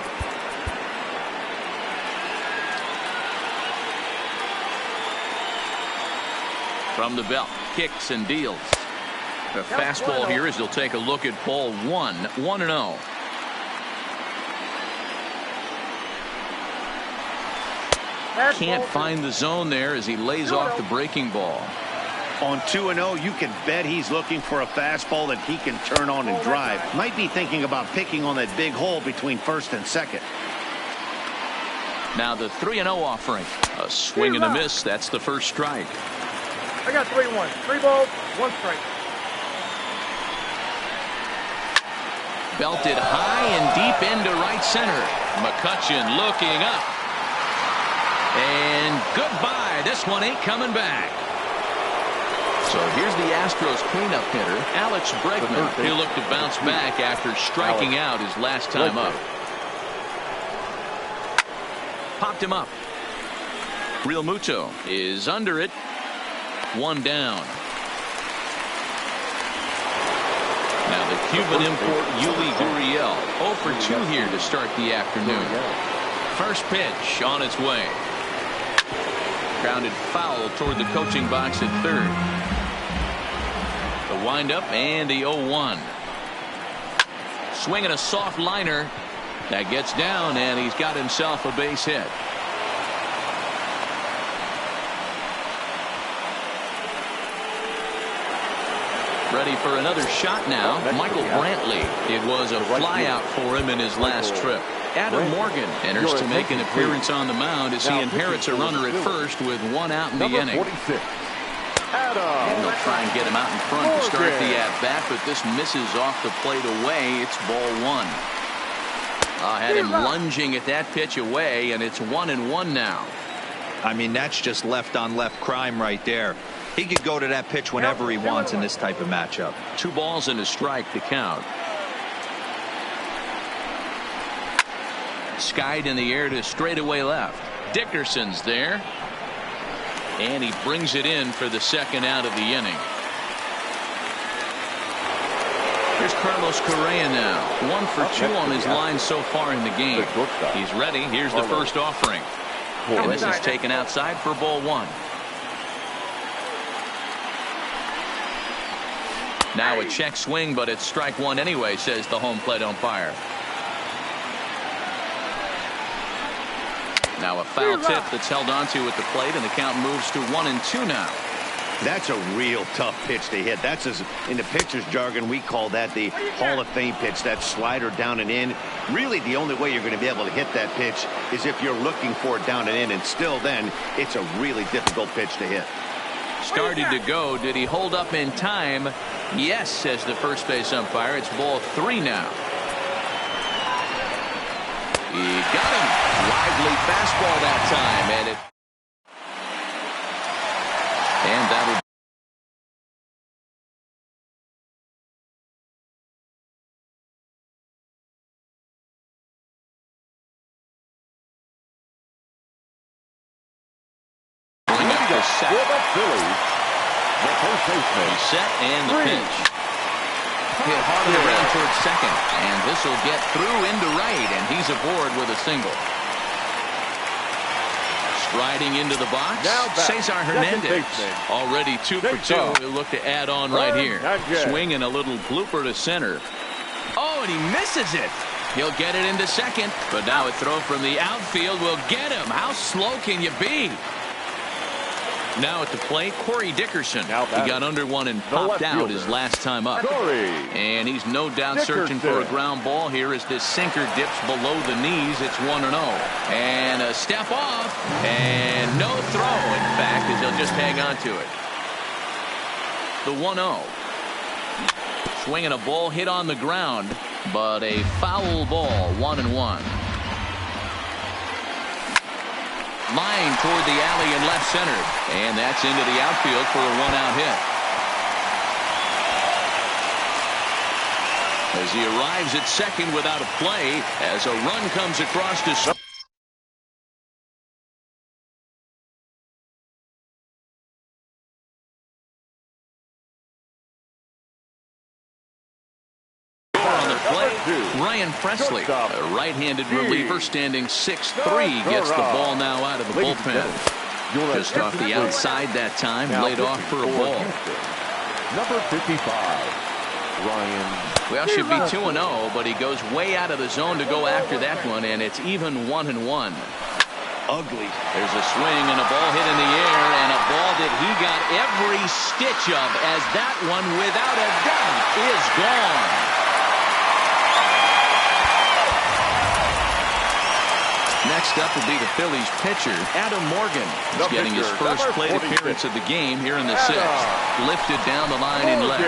From the belt, kicks and deals. The fastball here as he'll take a look at ball 1, 1-0. Can't find the zone there as he lays off the breaking ball. On 2-0, you can bet he's looking for a fastball that he can turn on and drive. Might be thinking about picking on that big hole between first and second. Now the 3-0 offering. A swing and a miss. That's the first strike. I got 3-1. 3 balls, 1 strike. Belted high and deep into right center. McCutchen looking up. And goodbye. This one ain't coming back. So here's the Astros cleanup hitter, Alex Bregman. He'll look to bounce back after striking out his last time up. Popped him up. Real Muto is under it. 1 down. Now the Cuban import Yuli Gurriel 0 for 2 here to start the afternoon. First pitch on its way. Grounded foul toward the coaching box at third. The windup and the 0-1. Swinging a soft liner. That gets down, and he's got himself a base hit. Ready for another shot now. Michael Brantley. It was a flyout for him in his last trip. Adam Morgan enters to make an appearance on the mound as he inherits a runner at first with 1 out in the inning. And they'll try and get him out in front to start the at-bat, but this misses off the plate away. It's ball 1. Had him lunging at that pitch away, and it's 1-1 now. I mean, that's just left-on-left crime right there. He could go to that pitch whenever he wants in this type of matchup. 2 balls and a strike to count. Skied in the air to straightaway left. Dickerson's there. And he brings it in for the 2nd out of the inning. Here's Carlos Correa now. 1 for 2 on his line so far in the game. He's ready. Here's the first offering. And this is taken outside for ball 1. Now a check swing, but it's strike 1 anyway, says the home plate umpire. Now a foul tip that's held onto at the plate, and the count moves to 1-2 now. That's a real tough pitch to hit. That's, in the pitcher's jargon, we call that the Hall of Fame pitch, that slider down and in. Really, the only way you're going to be able to hit that pitch is if you're looking for it down and in, and still then, it's a really difficult pitch to hit. Started to go. Did he hold up in time? Yes, says the first base umpire. It's ball 3 now. He got him. Lively fastball that time, and that'll bring up the sack. He's set, and the pitch. Hit hard on the ground towards second, and this will get through into right, and he's aboard with a single. Striding into the box, Cesar Hernandez. Already 2 for 2. He'll look to add on right here. Swinging a little blooper to center. Oh, and he misses it. He'll get it into second, but now a throw from the outfield will get him. How slow can you be? Now at the plate, Corey Dickerson. He got under one and popped out his last time up. And he's no doubt searching for a ground ball here as this sinker dips below the knees. It's 1-0. And a step off, and no throw, in fact, as he'll just hang on to it. The 1-0. Swinging a ball hit on the ground, but a foul ball, 1-1. Line toward the alley in left center. And that's into the outfield for a one-out hit. As he arrives at second without a play, as a run comes across to on the play, Ryan Presley, a right-handed reliever standing 6'3", gets the ball now out of the bullpen. Just off the outside that time, laid off for a ball. Number 55. Ryan. Well, should be 2-0, but he goes way out of the zone to go after that one, and it's even 1-1. Ugly. There's a swing and a ball hit in the air, and a ball that he got every stitch of, as that one, without a doubt, is gone. Next up will be the Phillies pitcher, Adam Morgan. He's getting his first plate appearance of the game here in the sixth. Lifted down the line in left.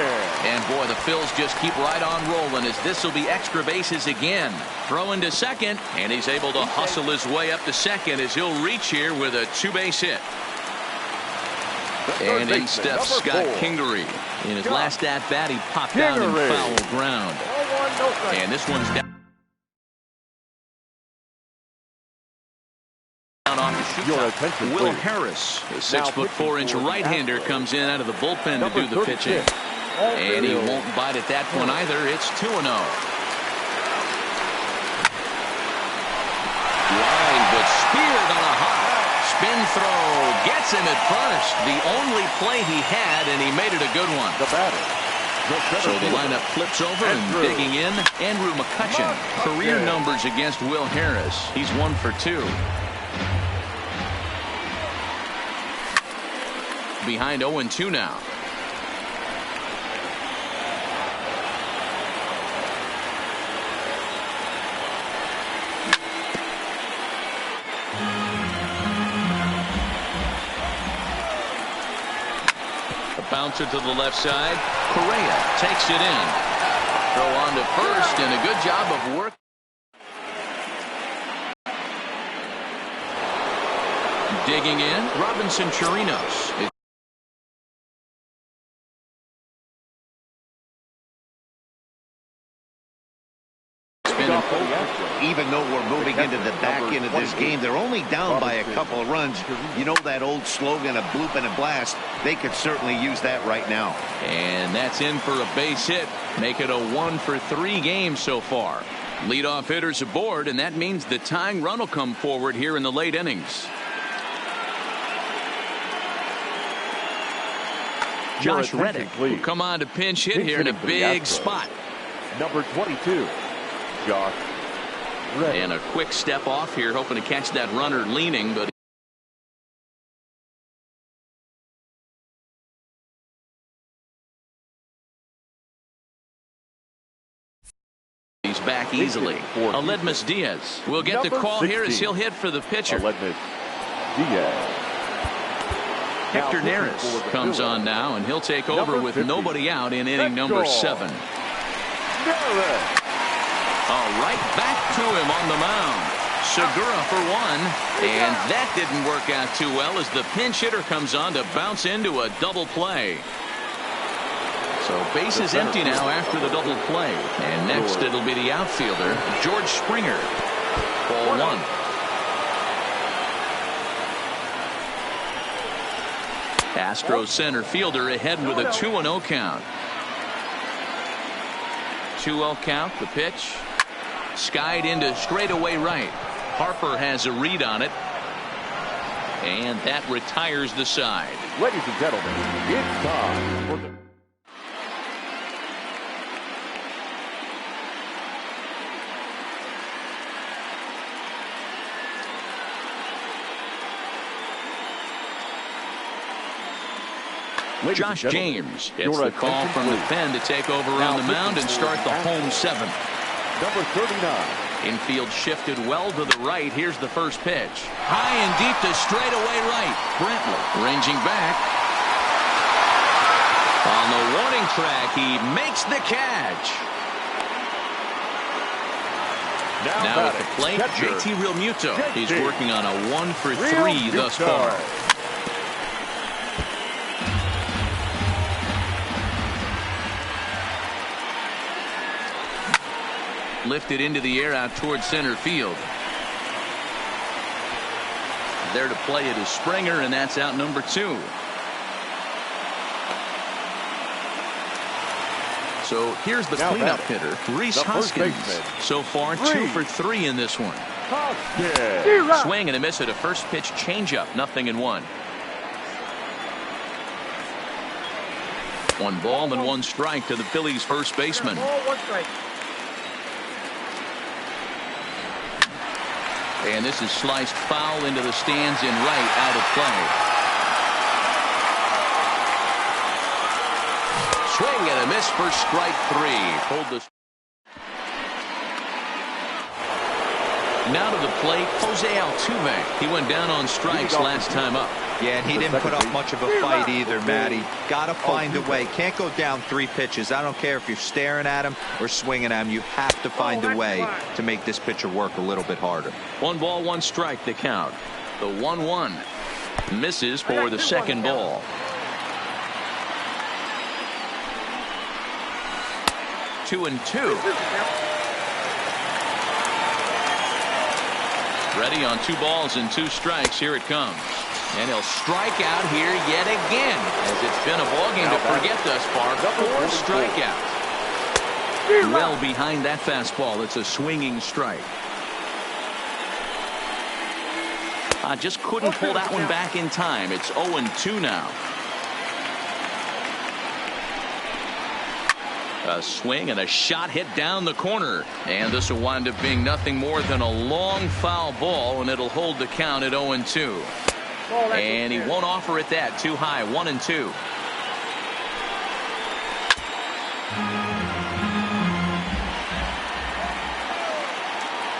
And boy, the Phils just keep right on rolling, as this will be extra bases again. Throwing to second, and he's able to hustle his way up to second as he'll reach here with a two-base hit. And in steps Scott Kingery. In his last at-bat, he popped out in foul ground. And this one's down. Will Harris, the 6'4" right-hander, comes in out of the bullpen to do the pitching. And he won't bite at that one either. It's 2-0. Line, but speared on a hop. Spin throw. Gets him at first. The only play he had, and he made it a good one. So the lineup flips over, and digging in, Andrew McCutchen. Career numbers against Will Harris. He's 1 for 2. Behind 0-2 now. A bouncer to the left side. Correa takes it in. Throw on to first, and a good job of work. Digging in, Robinson Chirinos. Even though we're moving into the back end of this game, they're only down by a couple of runs. You know that old slogan, a bloop and a blast? They could certainly use that right now. And that's in for a base hit. Make it a 1 for 3 game so far. Leadoff hitters aboard, and that means the tying run will come forward here in the late innings. Josh Reddick will come on to pinch hit here in a big spot. Number 22, Josh Reddick. And a quick step off here, hoping to catch that runner leaning, but he's back easily. Aledmus Diaz will get the call here as he'll hit for the pitcher. Aledmus Diaz. Hector Neris comes on now, and he'll take over with nobody out in inning number 7. All right, back to him on the mound. Segura for 1, and that didn't work out too well as the pinch hitter comes on to bounce into a double play. So base is empty now after the double play, and next it'll be the outfielder, George Springer. Ball 1. Astros center fielder ahead with a 2-0 count. 2-0 count, the pitch. Skied into straightaway right. Harper has a read on it. And that retires the side. Ladies and gentlemen, it's time for the... Josh James gets the call from the pen to take over on the mound and start the home 7th. Number 39. Infield shifted well to the right. Here's the first pitch. High and deep to straightaway right. Brantley ranging back. On the warning track, he makes the catch. Now at the plate, JT Realmuto. He's working on a 1-for-3 thus far. Lifted into the air out towards center field. There to play it is Springer, and that's out number 2. So here's the cleanup hitter, Rhys Hoskins. So far, 2 for 3 in this one. Swing and a miss at a first pitch changeup, 0-1. 1 ball and 1 strike to the Phillies' first baseman. And this is sliced foul into the stands in right, out of play. Swing and a miss for strike 3. Hold this. Now to the plate, Jose Altuve. He went down on strikes last time up. Yeah, and he didn't put up much of a fight either, Matty. Got to find a way. Can't go down 3 pitches. I don't care if you're staring at him or swinging at him. You have to find a way to make this pitcher work a little bit harder. 1 ball, 1 strike, the count. The 1-1 misses for the second ball. 2-2. Ready on 2 balls and 2 strikes. Here it comes. And he'll strike out here yet again, as it's been a ballgame to forget thus far. 4 strikeouts. Well behind that fastball. It's a swinging strike. Just couldn't pull that one back in time. It's 0-2 now. A swing and a shot hit down the corner. And this will wind up being nothing more than a long foul ball, and it'll hold the count at 0-2. And he won't offer it that. Too high. 1-2.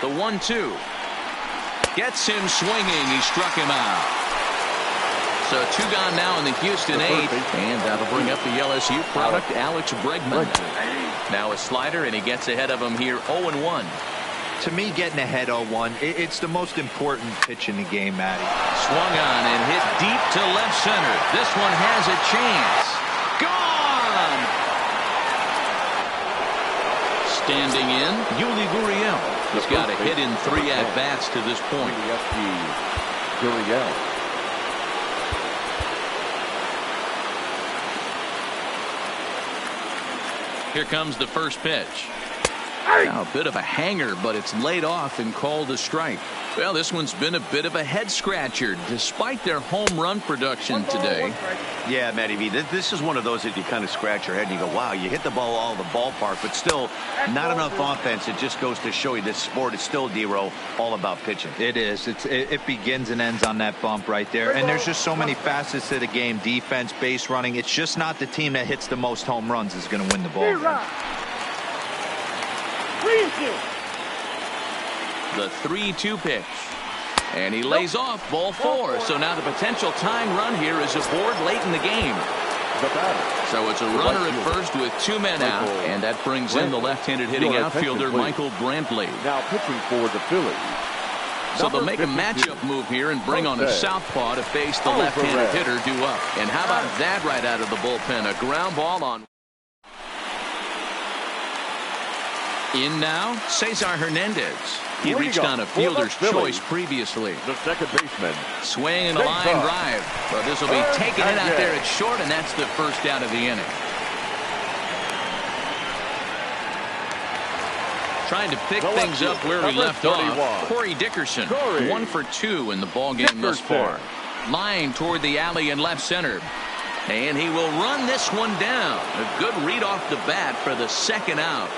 The 1-2 gets him swinging. He struck him out. So 2 gone now in the Houston 8th, and that'll bring up the LSU product, Alex Bregman. Now a slider, and he gets ahead of him here, 0-1. To me, getting ahead 0-1, it's the most important pitch in the game, Matty. Swung on and hit deep to left center. This one has a chance. Gone! Standing in, Yuli Gurriel. He's got a hit in 3 at-bats to this point. Here comes the first pitch. Now a bit of a hanger, but it's laid off and called a strike. Well, this one's been a bit of a head scratcher despite their home run production today. Yeah, Matty V, this is one of those that you kind of scratch your head and you go, wow, you hit the ball all the ballpark, but still not enough offense. It just goes to show you this sport is still, D-Row, all about pitching. It is. It begins and ends on that bump right there. And there's just so many facets to the game. Defense, base running. It's just not the team that hits the most home runs is going to win the ball. The 3-2 pitch. And he lays off, ball 4. So now the potential tying run here is aboard late in the game. So it's a runner at first with 2 men out. And that brings in the left-handed hitting outfielder Michael Brantley. Now pitching for the Phillies. So they'll make a matchup move here and bring on a southpaw to face the left-handed hitter due up. And how about that right out of the bullpen? A ground ball on. In now, Cesar Hernandez. He reached on a fielder's choice previously. The second baseman. Swing and a line drive. But this will be taken in out there at short, and that's the first out of the inning. Trying to pick things up where we left off. Corey Dickerson, 1 for 2 in the ballgame thus far. Line toward the alley in left center. And he will run this one down. A good read off the bat for the second out.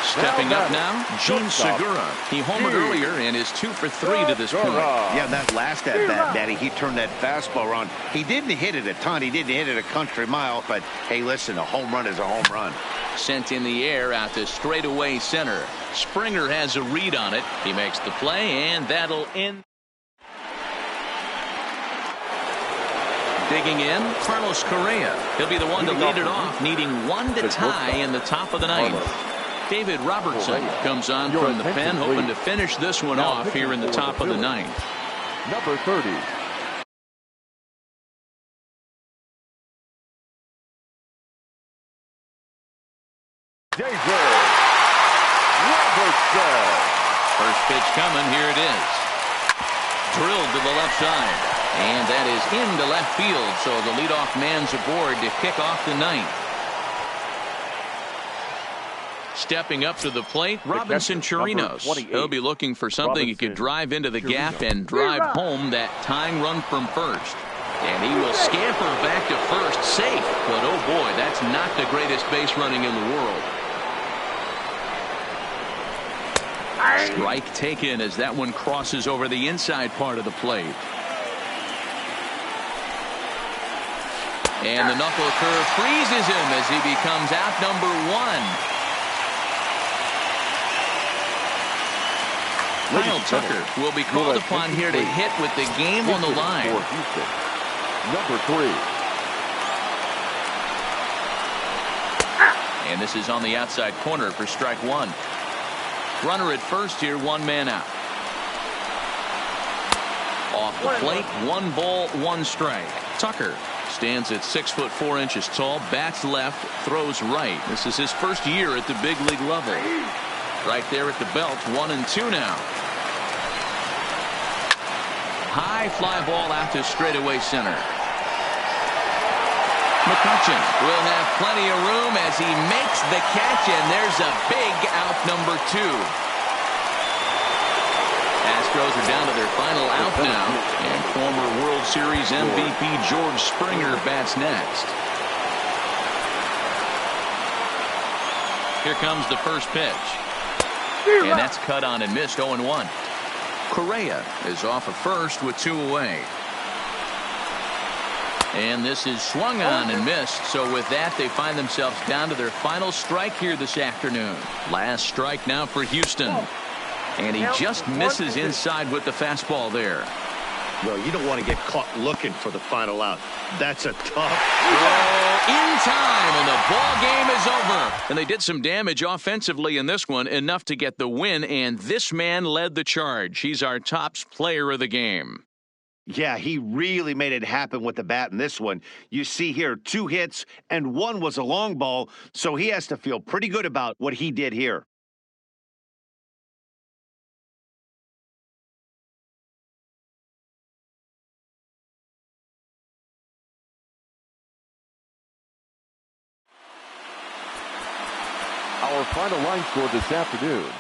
Stepping up now, Gene Segura. He homered earlier and is 2 for 3 to this point. Yeah, that last at bat, Daddy, he turned that fastball around. He didn't hit it a ton. He didn't hit it a country mile. But, hey, listen, a home run is a home run. Sent in the air out to straightaway center. Springer has a read on it. He makes the play, and that'll end. Digging in, Carlos Correa. He'll be the one to lead it off, needing 1 to tie in the top of the 9th. David Robertson comes on from the pen, hoping to finish this one off here in the top of the ninth. Number 30. David Robertson. First pitch coming. Here it is. Drilled to the left side. And that is into left field. So the leadoff man's aboard to kick off the ninth. Stepping up to the plate, Robinson Chirinos. He'll be looking for something he could drive into the gap and drive home that tying run from first. And he will scamper back to first, safe. But oh boy, that's not the greatest base running in the world. Strike taken as that one crosses over the inside part of the plate. And the knuckle curve freezes him as he becomes out number one. Kyle Tucker will be called upon here to hit with the game on the line. Number 3. And this is on the outside corner for strike one. Runner at first here, one man out. Off the plate, 1 ball, 1 strike. Tucker stands at 6'4" tall, bats left, throws right. This is his first year at the big league level. Right there at the belt, 1-2 now. High fly ball out to straightaway center. McCutchen will have plenty of room as he makes the catch, and there's a big out number 2. Astros are down to their final out now, and former World Series MVP George Springer bats next. Here comes the first pitch. And that's cut on and missed, 0-1. Correa is off of first with 2 away. And this is swung on and missed. So with that, they find themselves down to their final strike here this afternoon. Last strike now for Houston. And he just misses inside with the fastball there. Well, you don't want to get caught looking for the final out. That's a tough throw in time, and the ball game is over. And they did some damage offensively in this one, enough to get the win, and this man led the charge. He's our top player of the game. Yeah, he really made it happen with the bat in this one. You see here 2 hits, and 1 was a long ball, so he has to feel pretty good about what he did here. Our final line score this afternoon,